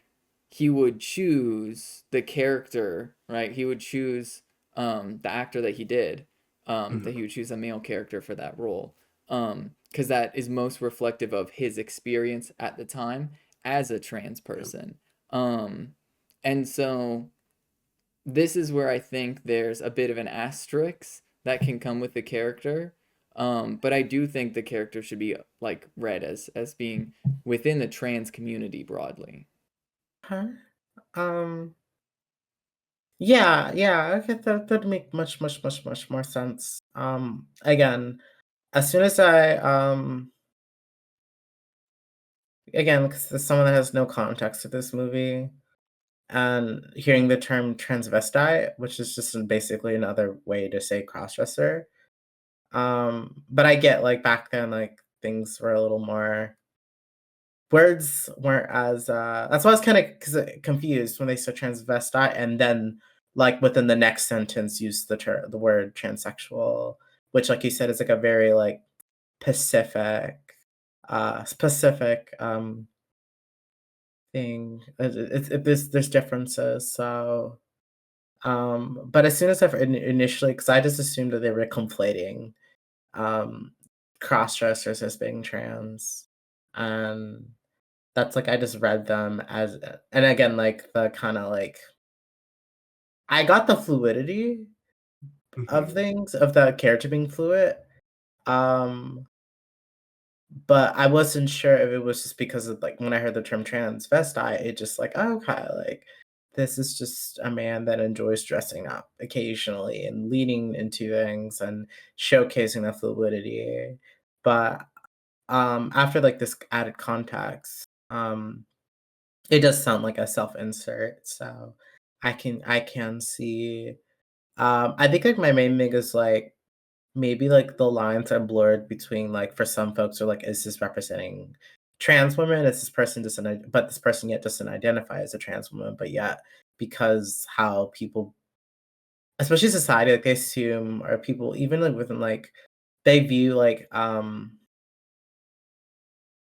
A: he would choose the character, right? He would choose the actor that he did, that he
C: mhm,
A: would choose a male character for that role, because that is most reflective of his experience at the time as a trans
C: yeah,
A: person. Um, and so this is where I think there's a bit of an asterisk that can come with the character. But I do think the character should be like read as being within the trans community broadly.
B: Huh? Um, yeah, okay, that'd make much more sense. Again, as soon as again, because as someone that has no context to this movie, and hearing the term transvestite, which is just basically another way to say crossdresser. But I get like back then, like things were a little more words weren't as that's why I was kind of confused when they said transvestite and then like within the next sentence use the word transsexual, which like you said is like a very like Pacific specific thing. There's differences. So but as soon as initially, because I just assumed that they were conflating um cross dressers as being trans. And that's like I just read them as and again, like the kind of like I got the fluidity of
C: mhm,
B: things, of the character being fluid. Um, but I wasn't sure if it was just because of like when I heard the term transvestite, it just like, oh, okay, like this is just a man that enjoys dressing up occasionally and leaning into things and showcasing the fluidity. But after like this added context, it does sound like a self-insert. So I can see I think like my main thing is like maybe, like, the lines are blurred between, like, for some folks are like, "Is this representing trans women? Is this person doesn't I but this person yet doesn't identify as a trans woman," but yet, because how people especially society, like, they assume or people even, like, within, like they view, like,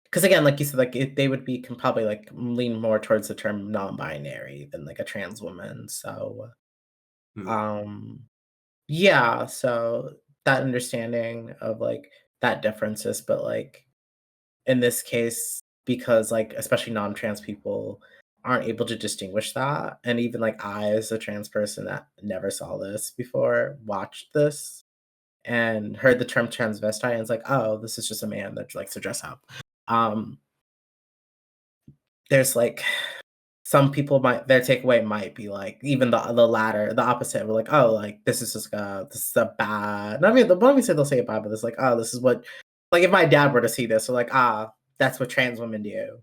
B: because again, like you said, like, they would be can probably, like, lean more towards the term non-binary than, like, a trans woman, so,
C: mm,
B: um yeah, so that understanding of, like, that differences, but, like, in this case, because, like, especially non-trans people aren't able to distinguish that, and even, like, I, as a trans person that never saw this before, watched this and heard the term transvestite, and it's like, "Oh, this is just a man that likes to dress up." Um, there's, like some people might their takeaway might be like even the latter, the opposite. We're like, oh, like this is a bad. Not even let me say they'll say it bad, but it's like, oh, this is what like if my dad were to see this, they're like, ah, that's what trans women do.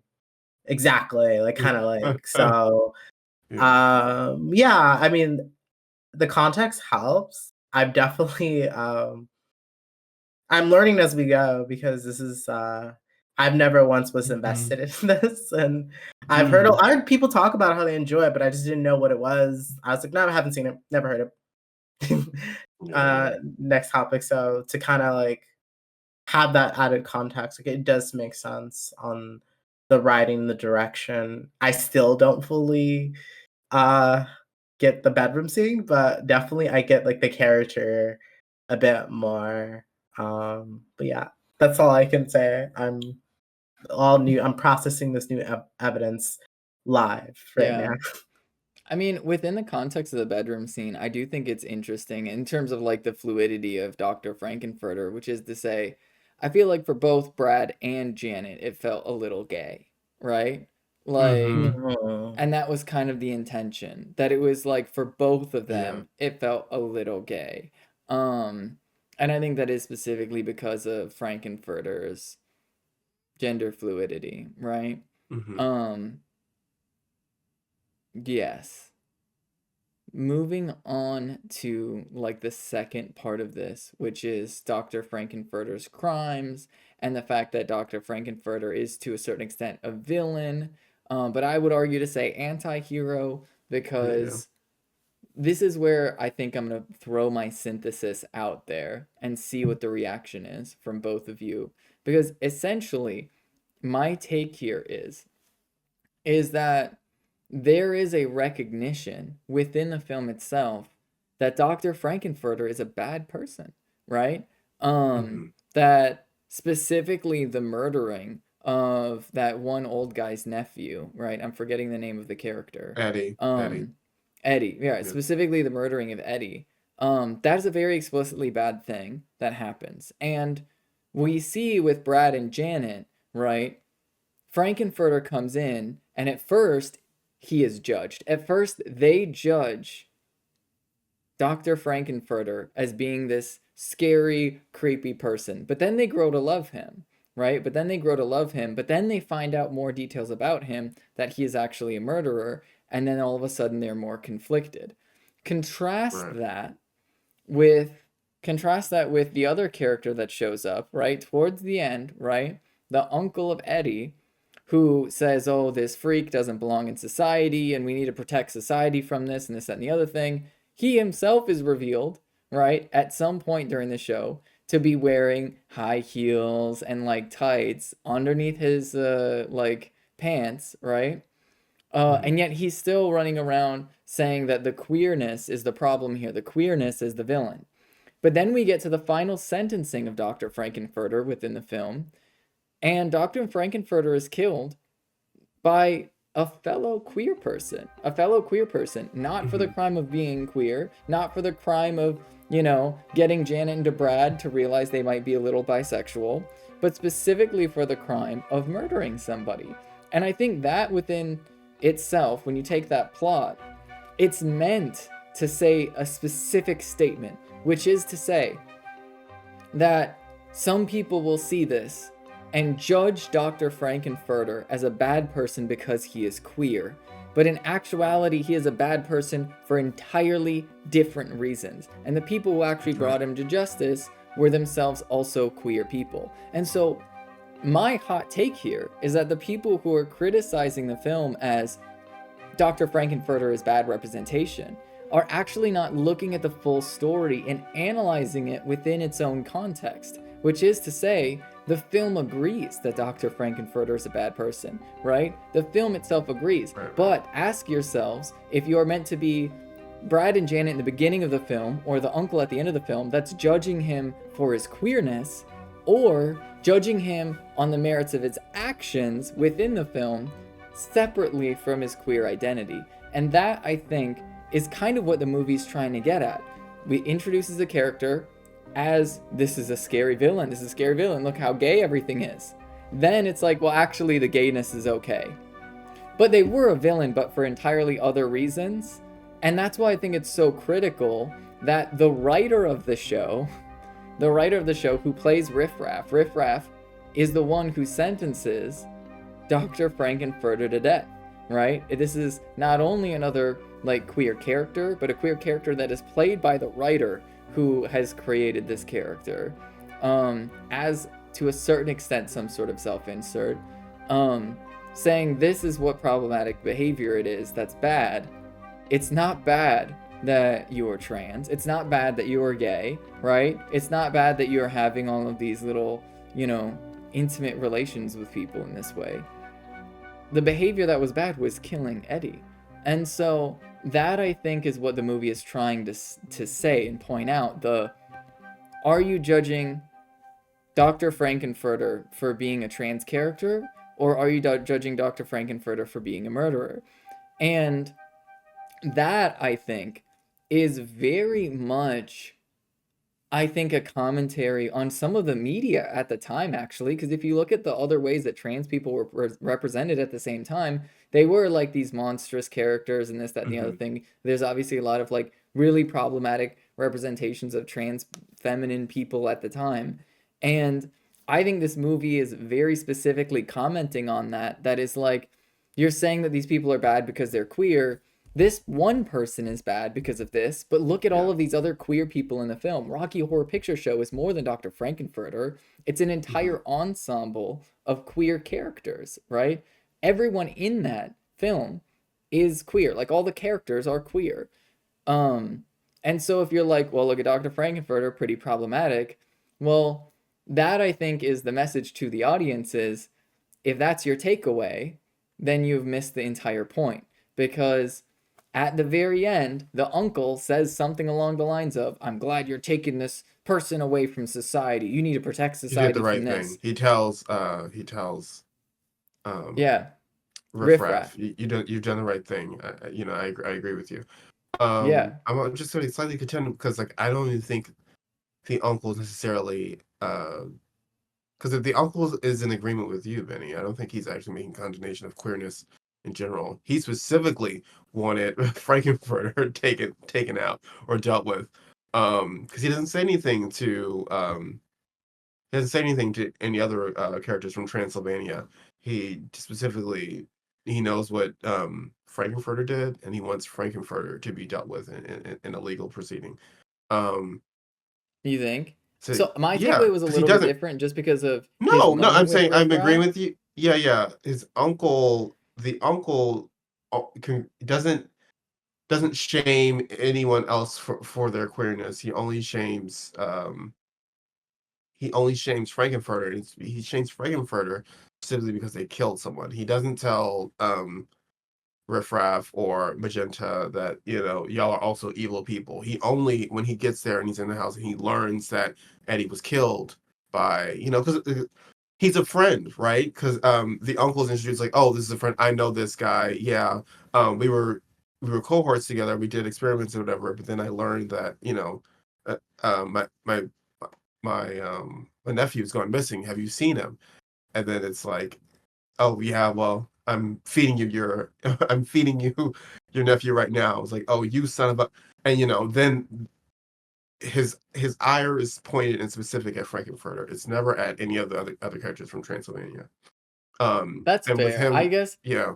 B: Exactly. Like kind of like so
C: yeah,
B: yeah, I mean the context helps. I've definitely I'm learning as we go because this is I've never once was invested in this, and I've heard people talk about how they enjoy it, but I just didn't know what it was. I was like, no, I haven't seen it, never heard it. Next topic. So to kind of like have that added context, like it does make sense on the writing, the direction. I still don't fully get the bedroom scene, but definitely I get like the character a bit more. But yeah, that's all I can say. I'm processing this new evidence live right now.
A: I mean, within the context of the bedroom scene, I do think it's interesting in terms of like the fluidity of Dr. Frankenfurter, which is to say, I feel like for both Brad and Janet, it felt a little gay, right? Like, and that was kind of the intention, that it was like for both of them, it felt a little gay. And I think that is specifically because of Frankenfurter's gender fluidity, right? Yes. Moving on to like the second part of this, which is Dr. Frankenfurter's crimes and the fact that Dr. Frankenfurter is to a certain extent a villain, but I would argue to say anti-hero, because this is where I think I'm going to throw my synthesis out there and see what the reaction is from both of you. Because essentially, my take here is that there is a recognition within the film itself that Dr. Frankenfurter is a bad person, right? That specifically the murdering of that one old guy's nephew, right? I'm forgetting the name of the character. Eddie, yeah, specifically the murdering of Eddie. That is a very explicitly bad thing that happens. And we see with Brad and Janet, right? Frankenfurter comes in, and at first, he is judged. At first, they judge Dr. Frankenfurter as being this scary, creepy person. But then they grow to love him, right? But then they find out more details about him, that he is actually a murderer, and then all of a sudden they're more conflicted. Contrast that with the other character that shows up, right? Towards the end, right? The uncle of Eddie, who says, oh, this freak doesn't belong in society, and we need to protect society from this, and this, that, and the other thing. He himself is revealed, right, at some point during the show, to be wearing high heels and, like, tights underneath his, like, pants, right? And yet he's still running around saying that the queerness is the problem here. The queerness is the villain. But then we get to the final sentencing of Dr. Frankenfurter within the film, and Dr. Frankenfurter is killed by a fellow queer person, not for the crime of being queer, not for the crime of, getting Janet and Brad to realize they might be a little bisexual, but specifically for the crime of murdering somebody. And I think that within itself, when you take that plot, it's meant to say a specific statement, which is to say that some people will see this and judge Dr. Frankenfurter as a bad person because he is queer. But in actuality, he is a bad person for entirely different reasons. And the people who actually brought him to justice were themselves also queer people. And so my hot take here is that the people who are criticizing the film as Dr. Frankenfurter is bad representation are actually not looking at the full story and analyzing it within its own context, which is to say, the film agrees that Dr. Frankenfurter is a bad person, right? The film itself agrees. But ask yourselves, if you are meant to be Brad and Janet in the beginning of the film, or the uncle at the end of the film that's judging him for his queerness, or judging him on the merits of his actions within the film, separately from his queer identity. And that, I think, is kind of what the movie's trying to get at. It introduces a character as, this is a scary villain, look how gay everything is. Then it's like, well, actually the gayness is okay. But they were a villain, but for entirely other reasons. And that's why I think it's so critical that the writer of the show who plays Riff Raff is the one who sentences Dr. Frankenfurter to death, right? This is not only another, like, queer character, but a queer character that is played by the writer who has created this character. as to a certain extent some sort of self-insert, saying this is what problematic behavior it is that's bad. It's not bad that you're trans. It's not bad that you're gay, right? It's not bad that you're having all of these little, intimate relations with people in this way. The behavior that was bad was killing Eddie. And so that, I think, is what the movie is trying to say and point out. Are you judging Dr. Frankenfurter for being a trans character, or are you judging Dr. Frankenfurter for being a murderer? And that, I think, is very much, I think, a commentary on some of the media at the time, actually, because if you look at the other ways that trans people were represented at the same time, they were like these monstrous characters and this, that, and the other thing. There's obviously a lot of like really problematic representations of trans feminine people at the time. And I think this movie is very specifically commenting on that. That is like, you're saying that these people are bad because they're queer. This one person is bad because of this, but look at all of these other queer people in the film. Rocky Horror Picture Show is more than Dr. Frankenfurter. It's an entire ensemble of queer characters, right? Everyone in that film is queer. Like, all the characters are queer. And so if you're like, well, look at Dr. Frankenfurter, pretty problematic. Well, that, I think, is the message to the audience is, if that's your takeaway, then you've missed the entire point. Because at the very end, the uncle says something along the lines of, I'm glad you're taking this person away from society. You need to protect society.
C: He did the right
A: from this.
C: thing. He tells
A: yeah,
C: Riffraff, you've done the right thing. I agree with you. I'm just really slightly contended because like I don't even think the uncle is necessarily because if the uncle is in agreement with you, Benny, I don't think he's actually making condemnation of queerness in general. He specifically wanted Frankenfurter taken out or dealt with, because he doesn't say anything to any other characters from Transylvania. He specifically knows what Frankenfurter did, and he wants Frankenfurter to be dealt with in a legal proceeding.
A: You think? So my takeaway was a little bit different just because of
C: no. I'm saying I'm agreeing with you. Yeah. His uncle, the uncle, doesn't shame anyone else for their queerness. He only shames Frankenfurter. He shames Frankenfurter simply because they killed someone. He doesn't tell Riffraff or Magenta that y'all are also evil people. He only, when he gets there and he's in the house and he learns that Eddie was killed by because he's a friend, right? Because the uncle's introduced like, oh, this is a friend. I know this guy. Yeah, we were cohorts together. We did experiments or whatever. But then I learned that my nephew's gone missing. Have you seen him? And then it's like, oh yeah, well, I'm feeding you your nephew right now. It's like, oh, you son of a, and then his ire is pointed and specific at Frankenfurter. It's never at any of the other characters from Transylvania.
A: That's
C: and
A: fair.
C: With him,
A: I guess.
C: Yeah.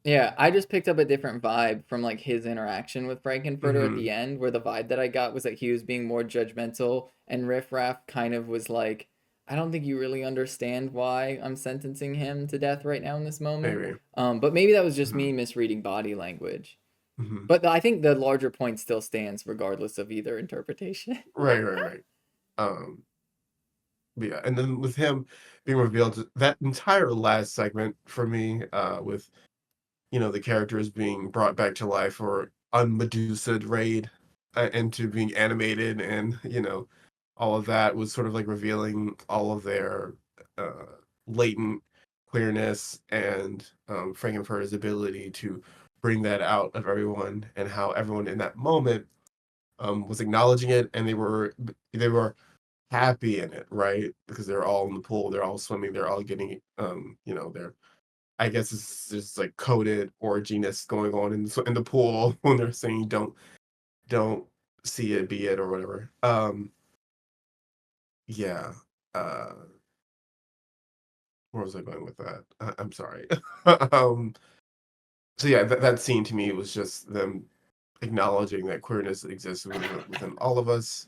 A: Yeah, I just picked up a different vibe from like his interaction with Frankenfurter at the end, where the vibe that I got was that he was being more judgmental, and Riffraff kind of was like, I don't think you really understand why I'm sentencing him to death right now in this moment.
C: Maybe.
A: But maybe that was just me misreading body language. But I think the larger point still stands regardless of either interpretation.
C: Right. Yeah, and then with him being revealed, that entire last segment for me, with the characters being brought back to life or unmedusaed raid into being animated, and all of that was sort of like revealing all of their latent queerness and Frankenfurter's ability to bring that out of everyone, and how everyone in that moment was acknowledging it, and they were happy in it, right? Because they're all in the pool, they're all swimming, they're all getting they're, I guess it's just like coded orginess going on in the pool when they're saying don't see it, be it, or whatever. Yeah. Where was I going with that? I'm sorry. So yeah, that scene to me was just them acknowledging that queerness exists within all of us.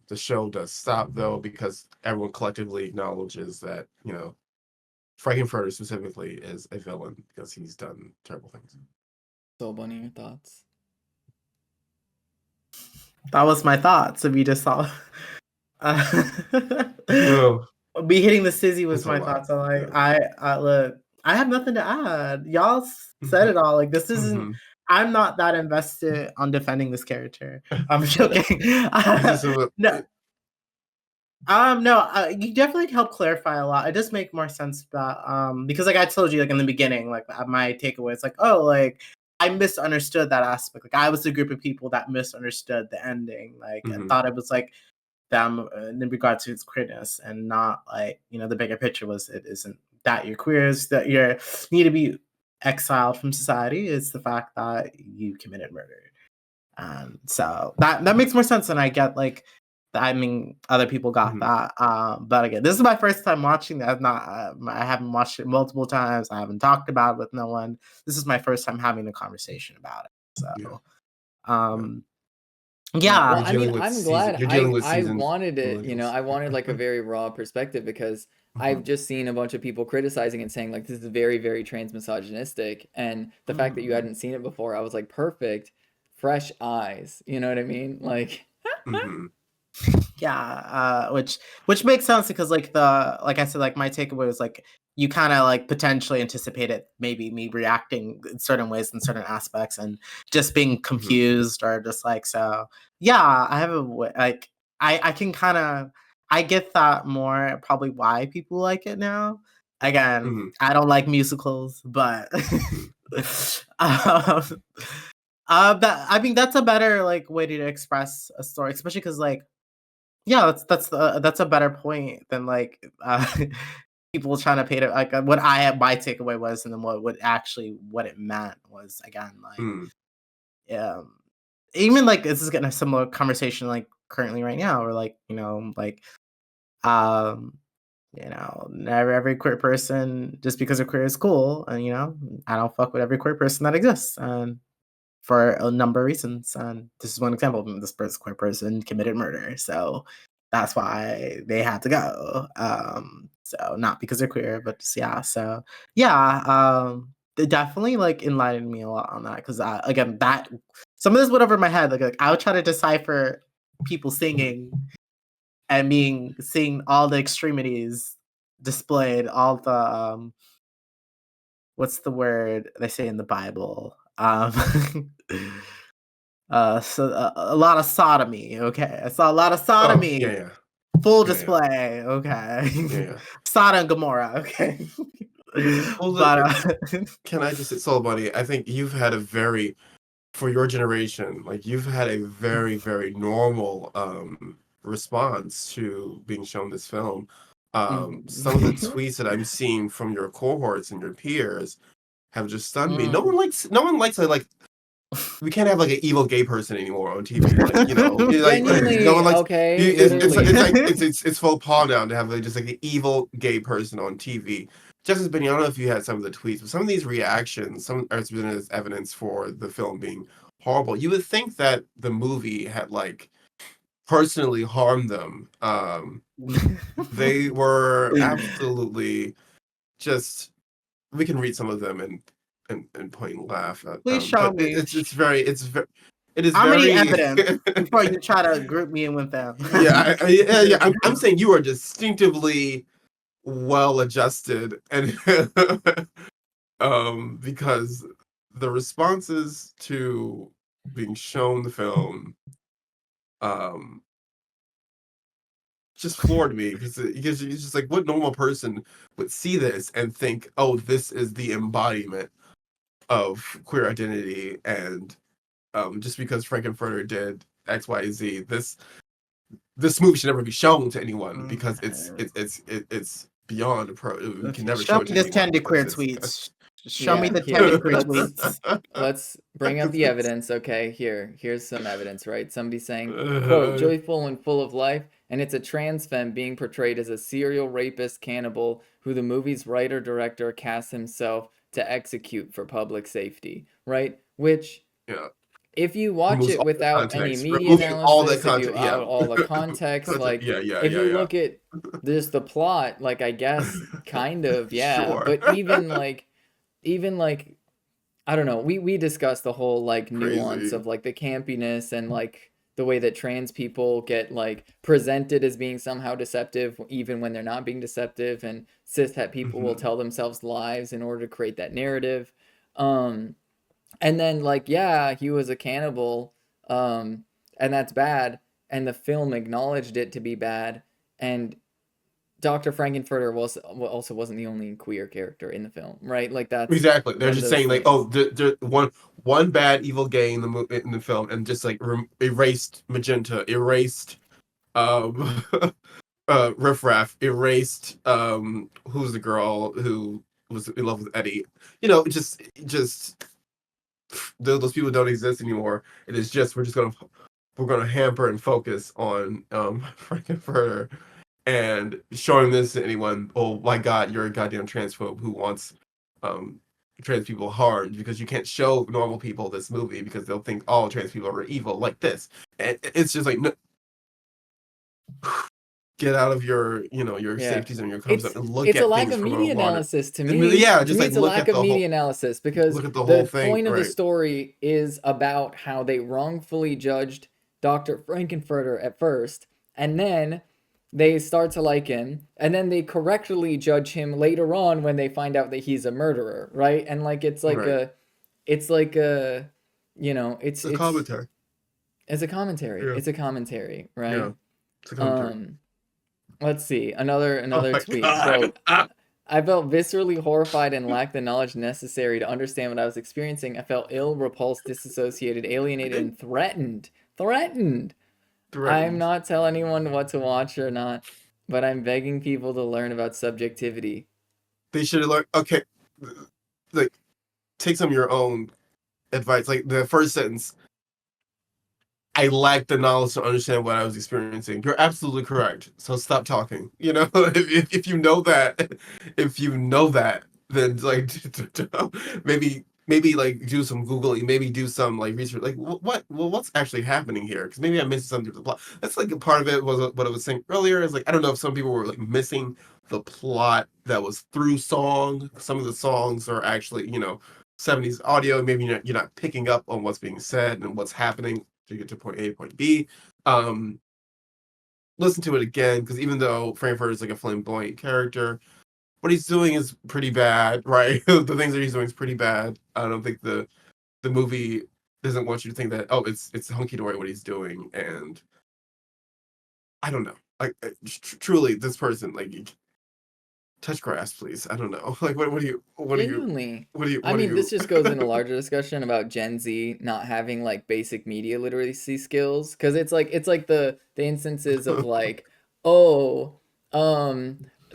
C: The show does stop though, because everyone collectively acknowledges that, you know, Frankenfurter specifically is a villain because he's done terrible things.
A: So, Bunny, your thoughts?
B: That was my thoughts. If you just saw,
C: No,
B: me hitting the Sizzy was
C: it's a
B: my
C: lot.
B: thoughts. I'm like,
C: Yeah.
B: I look, I have nothing to add. Y'all said it all. Like this isn't. I'm not that invested on defending this character. I'm joking.
C: It's just
B: No, you definitely help clarify a lot. It does make more sense that because like I told you like in the beginning, like my takeaway is like, oh, like I misunderstood that aspect. Like I was a group of people that misunderstood the ending, like and thought it was like them in regard to its queerness and not like, you know, the bigger picture was it isn't that you're queers, that you need to be exiled from society. It's the fact that you committed murder. So that makes more sense, and I get like, I mean, other people got that. But again, this is my first time watching that. I haven't watched it multiple times. I haven't talked about it with no one. This is my first time having a conversation about it. So, yeah.
A: Well, I mean, I'm glad
C: you're dealing with
A: I
C: seasoned
A: wanted it, you know,
C: millennials.
A: I wanted like a very raw perspective because I've just seen a bunch of people criticizing and saying like this is very, very trans misogynistic. And the fact that you hadn't seen it before, I was like, perfect, fresh eyes. You know what I mean? Like,
B: Yeah, which makes sense because like like I said, like my takeaway was like you kind of like potentially anticipated maybe me reacting in certain ways in certain aspects and just being confused or just like, so yeah, I have like I can kind of, I get that more probably why people like it now. Again, I don't like musicals, but that, I mean, that's a better like way to express a story, especially because like, yeah, that's a better point than like people trying to paint it like what my takeaway was, and then what actually what it meant was, again, like even like this is getting a similar conversation like currently right now, or like, you know, like you know, never every queer person just because they're queer is cool, and you know, I don't fuck with every queer person that exists, and for a number of reasons. And this is one example. This queer person committed murder, so that's why they had to go. So not because they're queer, but just, yeah. So yeah, it definitely like enlightened me a lot on that because again, that some of this went over my head. Like I would try to decipher people singing and seeing all the extremities displayed, all the what's the word they say in the Bible? So a lot of sodomy. Okay, I saw a lot of sodomy.
C: Oh, yeah.
B: Full display. Okay.
C: Yeah.
B: Sodom and Gomorrah. Okay.
C: Well,
B: But
C: can I just say, Soul Bunny, I think you've had a very, for your generation, like you've had a very, very normal response to being shown this film. Some of the tweets that I'm seeing from your cohorts and your peers have just stunned me. No one likes like we can't have like an evil gay person anymore on TV. Like, you know, like
A: genuinely,
C: no one likes.
A: okay,
C: It's
A: literally.
C: like it's faux pas now to have like, just like an evil gay person on TV. Justice Benny, I don't know if you had some of the tweets, but some of these reactions, some are presented as evidence for the film being horrible. You would think that the movie had like personally harmed them. They were absolutely just. We can read some of them and point and laugh at
B: please
C: them,
B: show
C: but
B: me.
C: it is
B: How many
C: very.
B: evidence before you try to group me in with them?
C: Yeah. I'm saying you are distinctively well adjusted, and because the responses to being shown the film just floored me because it's just like what normal person would see this and think, oh, this is the embodiment of queer identity, and just because Frankenfurter did X, Y, Z, this movie should never be shown to anyone because it's beyond we can never show
B: Show
C: it
B: me
C: to
B: this
C: anyone
B: 10 queer
C: because it's
B: tweets. Show me the 10
A: Here,
B: queer tweets.
A: let's bring up the evidence. Okay, here's some evidence, right? Somebody saying, quote, joyful and full of life, and it's a trans femme being portrayed as a serial rapist cannibal who the movie's writer-director cast himself to execute for public safety, right? Which,
C: yeah.
A: if you watch
C: Removes
A: it
C: all the
A: without any
C: context.
A: media
C: Removing all the
A: analysis, if you
C: content. Yeah.
A: out all the context, like
C: Yeah.
A: if you look at just the plot, like I guess kind of, yeah.
C: Sure.
A: But even like I don't know, we discussed the whole like nuance
C: Crazy.
A: of like the campiness and like the way that trans people get like presented as being somehow deceptive even when they're not being deceptive, and cishet people will tell themselves lies in order to create that narrative. And then like, yeah, he was a cannibal, and that's bad, and the film acknowledged it to be bad, and Dr. Frankenfurter also wasn't the only queer character in the film, right? Like that's
C: Exactly. They're
A: one of
C: just
A: those
C: saying like,
A: things.
C: oh, one bad evil gay in the film, and just like erased Magenta, erased Riff Raff, erased who's the girl who was in love with Eddie. Just those people don't exist anymore. It is just we're gonna hamper and focus on Frankenfurter and showing this to anyone. Oh my God, you're a goddamn transphobe who wants um trans people harmed, because you can't show normal people this movie because they'll think all trans people are evil like this. And it's just like, no, get out of your your
A: Yeah.
C: safety zone, your comfort zone, and look
A: It's a
C: at
A: lack
C: things
A: of
C: from a
A: media
C: modern.
A: analysis to
C: And
A: me.
C: yeah,
A: To
C: just
A: me,
C: like
A: it's a lack of media analysis because
C: look at the whole
A: the
C: thing,
A: point of the
C: right?
A: story is about how they wrongfully judged Dr. Frankenfurter at first, and then they start to like him, and then they correctly judge him later on when they find out that he's a murderer, right? And like
C: Right.
A: it's like a
C: It's a commentary.
A: it's a commentary.
C: Yeah.
A: It's a commentary,
C: Yeah.
A: right?
C: It's a commentary.
A: Let's see.
C: Oh
A: Another
C: my
A: tweet.
C: God.
A: Quote, I felt viscerally horrified and lacked the knowledge necessary to understand what I was experiencing. I felt ill, repulsed, disassociated, alienated, and threatened. Threatened. I'm
C: Threatened.
A: not telling anyone what to watch or not, but I'm begging people to learn about subjectivity.
C: They should have learned. Okay, like take some of your own advice. Like the first sentence, I lack the knowledge to understand what I was experiencing. You're absolutely correct. So stop talking. If you know that, then like maybe like do some googling, maybe do some like research. Like what's actually happening here? Because maybe I missed something to the plot. That's like a part of it was what I was saying earlier. Is like I don't know if some people were like missing the plot that was through song. Some of the songs are actually 70s audio. Maybe you're not picking up on what's being said and what's happening to get to point A, point B. Listen to it again, because even though Frankfurt is like a flamboyant character, what he's doing is pretty bad, right? The things that he's doing is pretty bad. I don't think the movie doesn't want you to think that it's hunky dory what he's doing, and I don't know. Like truly, this person like touch grass, please. I don't know. Like
A: Genuinely. I
C: what do
A: mean,
C: you?
A: this just goes in a larger discussion about Gen Z not having like basic media literacy skills, because it's like the instances of like, oh,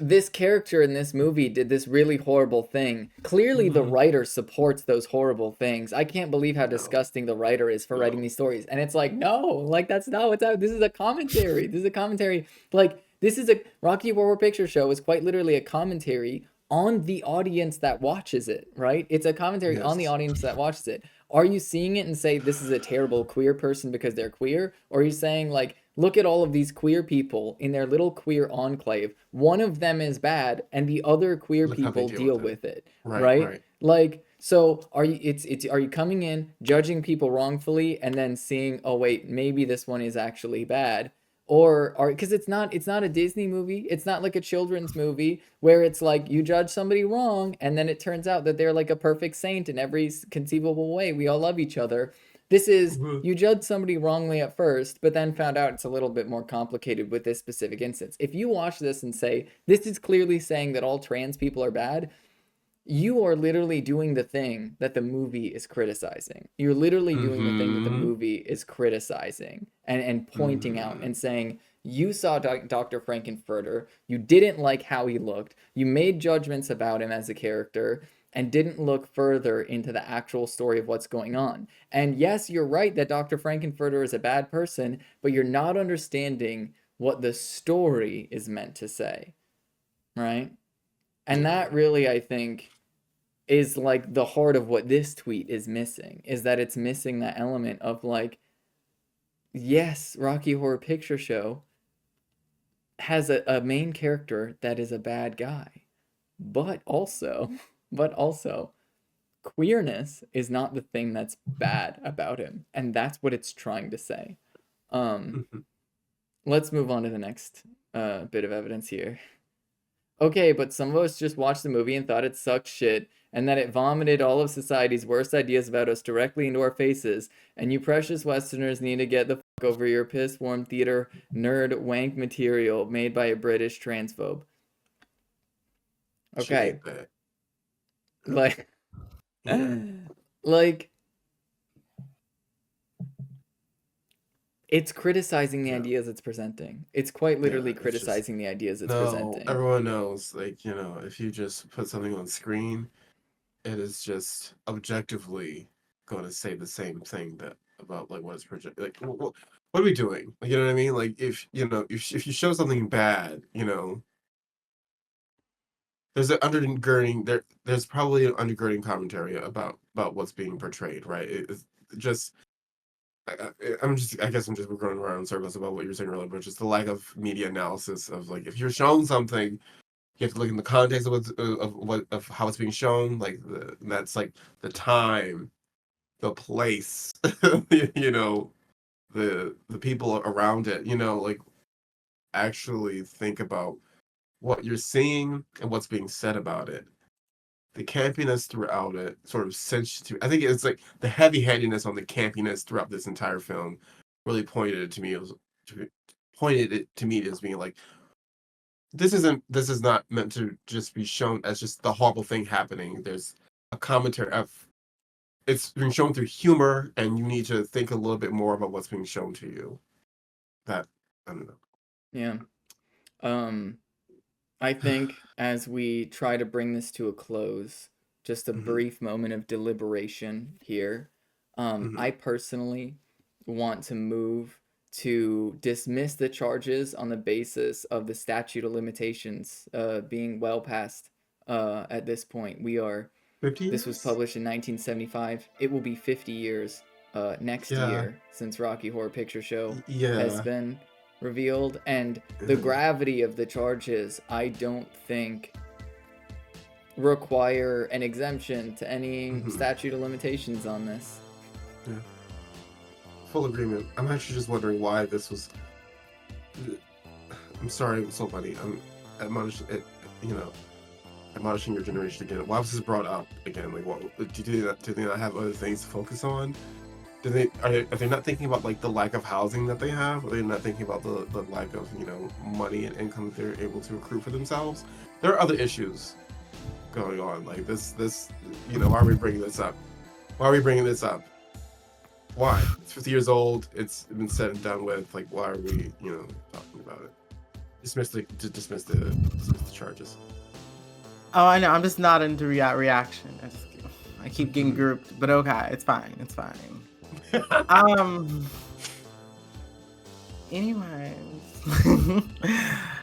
A: this character in this movie did this really horrible thing. Clearly the writer supports those horrible things. I can't believe how
C: No,
A: disgusting the writer is for writing
C: no.
A: these stories. And it's like, no, like that's not what's out. This is a commentary. This is a commentary. Like this is a Rocky Horror Picture Show is quite literally a commentary on the audience that watches it, right? It's a commentary on the
C: Yes.
A: audience that watches it. Are you seeing it and say this is a terrible queer person because they're queer? Or are you saying like, look at all of these queer people in their little queer enclave. One of them is bad and the other queer
C: Look how they
A: people
C: deal
A: deal
C: with it.
A: with it,
C: Right,
A: right?
C: right.
A: Like, so are you coming in judging people wrongfully and then seeing, oh wait, maybe this one is actually bad? Or because it's not a Disney movie. It's not like a children's movie where it's like you judge somebody wrong and then it turns out that they're like a perfect saint in every conceivable way. We all love each other. This is you judge somebody wrongly at first, but then found out it's a little bit more complicated with this specific instance. If you watch this and say this is clearly saying that all trans people are bad, you are literally doing the thing that the movie is criticizing. You're literally doing the thing that the movie is criticizing and pointing out and saying, you saw Dr. Frankenfurter, you didn't like how he looked, you made judgments about him as a character, and didn't look further into the actual story of what's going on. And yes, you're right that Dr. Frankenfurter is a bad person, but you're not understanding what the story is meant to say, right? And that really, I think, is like the heart of what this tweet is missing, is that it's missing that element of like, yes, Rocky Horror Picture Show has a main character that is a bad guy, but also queerness is not the thing that's bad about him, and that's what it's trying to say. Let's move on to the next bit of evidence here. Okay, but some of us just watched the movie and thought it sucked shit, and that it vomited all of society's worst ideas about us directly into our faces, and you precious Westerners need to get the fuck over your piss-warm theater nerd wank material made by a British transphobe. Okay. Like, like, it's criticizing the ideas it's presenting. It's quite literally criticizing the ideas it's presenting.
C: Everyone knows, like, you know, if you just put something on screen, it is just objectively going to say the same thing that about like what it's projected. Like, what are we doing? Like, you know what I mean? Like, if you know, if you show something bad, you know, there's an undergirding there. There's probably an undergirding commentary about what's being portrayed, right? It's just. I guess I'm just going around in circles about what you were saying earlier, but just the lack of media analysis of like if you're shown something, you have to look in the context of how it's being shown. Like that's like the time, the place, you know, the people around it. You know, like actually think about what you're seeing and what's being said about it. The campiness throughout it sort of I think it's like the heavy-handedness on the campiness throughout this entire film really pointed it to me as being like, this is not meant to just be shown as just the horrible thing happening. There's a commentary of it's being shown through humor, and you need to think a little bit more about what's being shown to you. That I don't know.
A: Yeah. I think as we try to bring this to a close, just a brief moment of deliberation here. I personally want to move to dismiss the charges on the basis of the statute of limitations being well past at this point. We are
C: 50
A: this was published in 1975. It will be 50 years next year since Rocky Horror Picture Show has been revealed, and the gravity of the charges I don't think require an exemption to any statute of limitations on this.
C: Yeah. Full agreement. I'm actually just wondering why this was. I'm sorry, somebody. I'm admonishing your generation again. Why was this brought up again? Like, what do they not have other things to focus on? Are they not thinking about like the lack of housing that they have? Are they not thinking about the lack of money and income that they're able to accrue for themselves? There are other issues going on. Like this why are we bringing this up? Why? It's 50 years old. It's been said and done with. Like, why are we talking about it? Dismiss the charges.
B: Oh, I know. I'm just not into reaction. I keep getting grouped, but okay, it's fine. Anyways.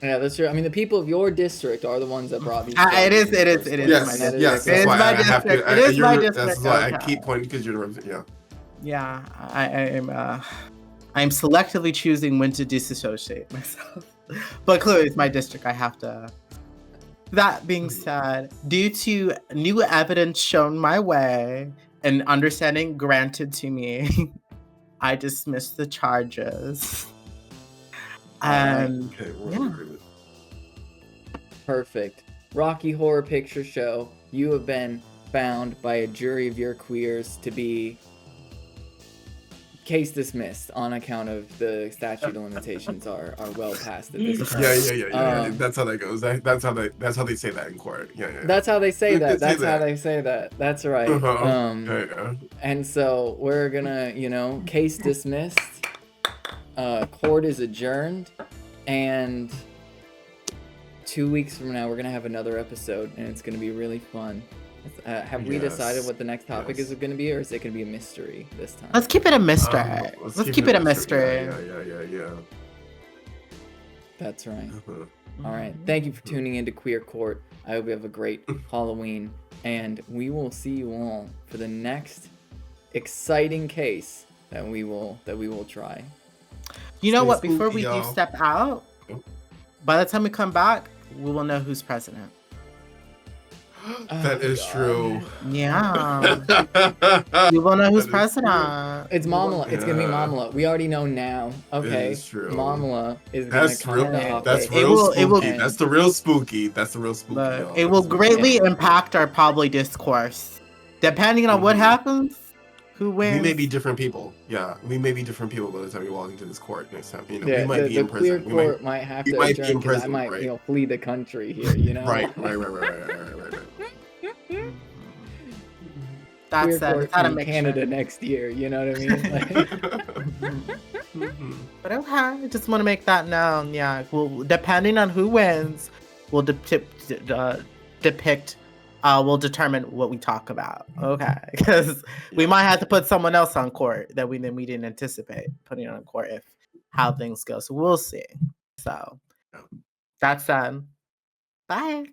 A: Yeah, that's true. I mean, the people of your district are the ones that brought these.
B: It is.
C: Yes. That's my district. It is my district. That's why I keep pointing because you're the.
B: Yeah, I'm selectively choosing when to disassociate myself, but clearly it's my district. I have to. That being said, due to new evidence shown my way and understanding granted to me, I dismissed the charges. And
A: Perfect. Rocky Horror Picture Show, you have been found by a jury of your queers to be case dismissed on account of the statute of limitations are well past at this point.
C: Yeah. That's how that goes. That's how they say that in court. Yeah.
A: That's how they say that. That's how they say that. That's right. And so we're gonna, case dismissed. Court is adjourned, and 2 weeks from now we're gonna have another episode, and it's gonna be really fun. Have we decided what the next topic is going to be, or is it going to be a mystery this time?
B: Let's keep it a mystery. Let's keep it a mystery.
C: Yeah.
A: That's right. All right. Thank you for tuning into Queer Court. I hope you have a great Halloween. and we will see you all for the next exciting case that we will try.
B: You know
C: Stay
B: what? Before
C: spooky,
B: we do
C: y'all.
B: step out, by the time we come back, we will know who's president.
C: That is
A: God.
C: true.
B: Yeah. We will know who's
C: That is
B: president.
A: It's
B: We will-
A: Mamala. It's gonna be
C: Yeah.
A: Mamala. We already know now. Okay.
C: is true.
A: Mamala is gonna
C: That's
A: come
C: real.
A: in the
B: Yeah.
A: office.
C: That's
B: It
C: real
B: will- it will-
C: spooky. That's the real spooky. That's the real spooky.
B: Look,
C: y'all.
B: it will
C: That's the real
B: greatly
C: spooky.
B: impact our public discourse. Depending on what
C: Mhm.
B: happens, who
C: We
B: wins.
C: may be different people. Yeah, we may be different people by the time we walk into this court next time. You know,
A: Yeah,
C: we might be
A: the
C: in
A: queer
C: prison.
A: court might have
C: we
A: to
C: might be
A: adjourn
C: in
A: because I
C: prison,
A: might,
C: right?
A: flee the country here. You know.
C: Right.
B: That's
A: Queer
B: it.
A: court
B: That's how to
A: in
B: make
A: Canada
B: sure.
A: next year. You know what I mean? Like,
C: Mhm.
B: But okay, I just want to make that known. Yeah, well, depending on who wins, we'll depict. We'll determine what we talk about. Okay, because we might have to put someone else on court that we didn't anticipate putting on court if how things go. So we'll see. So that's bye.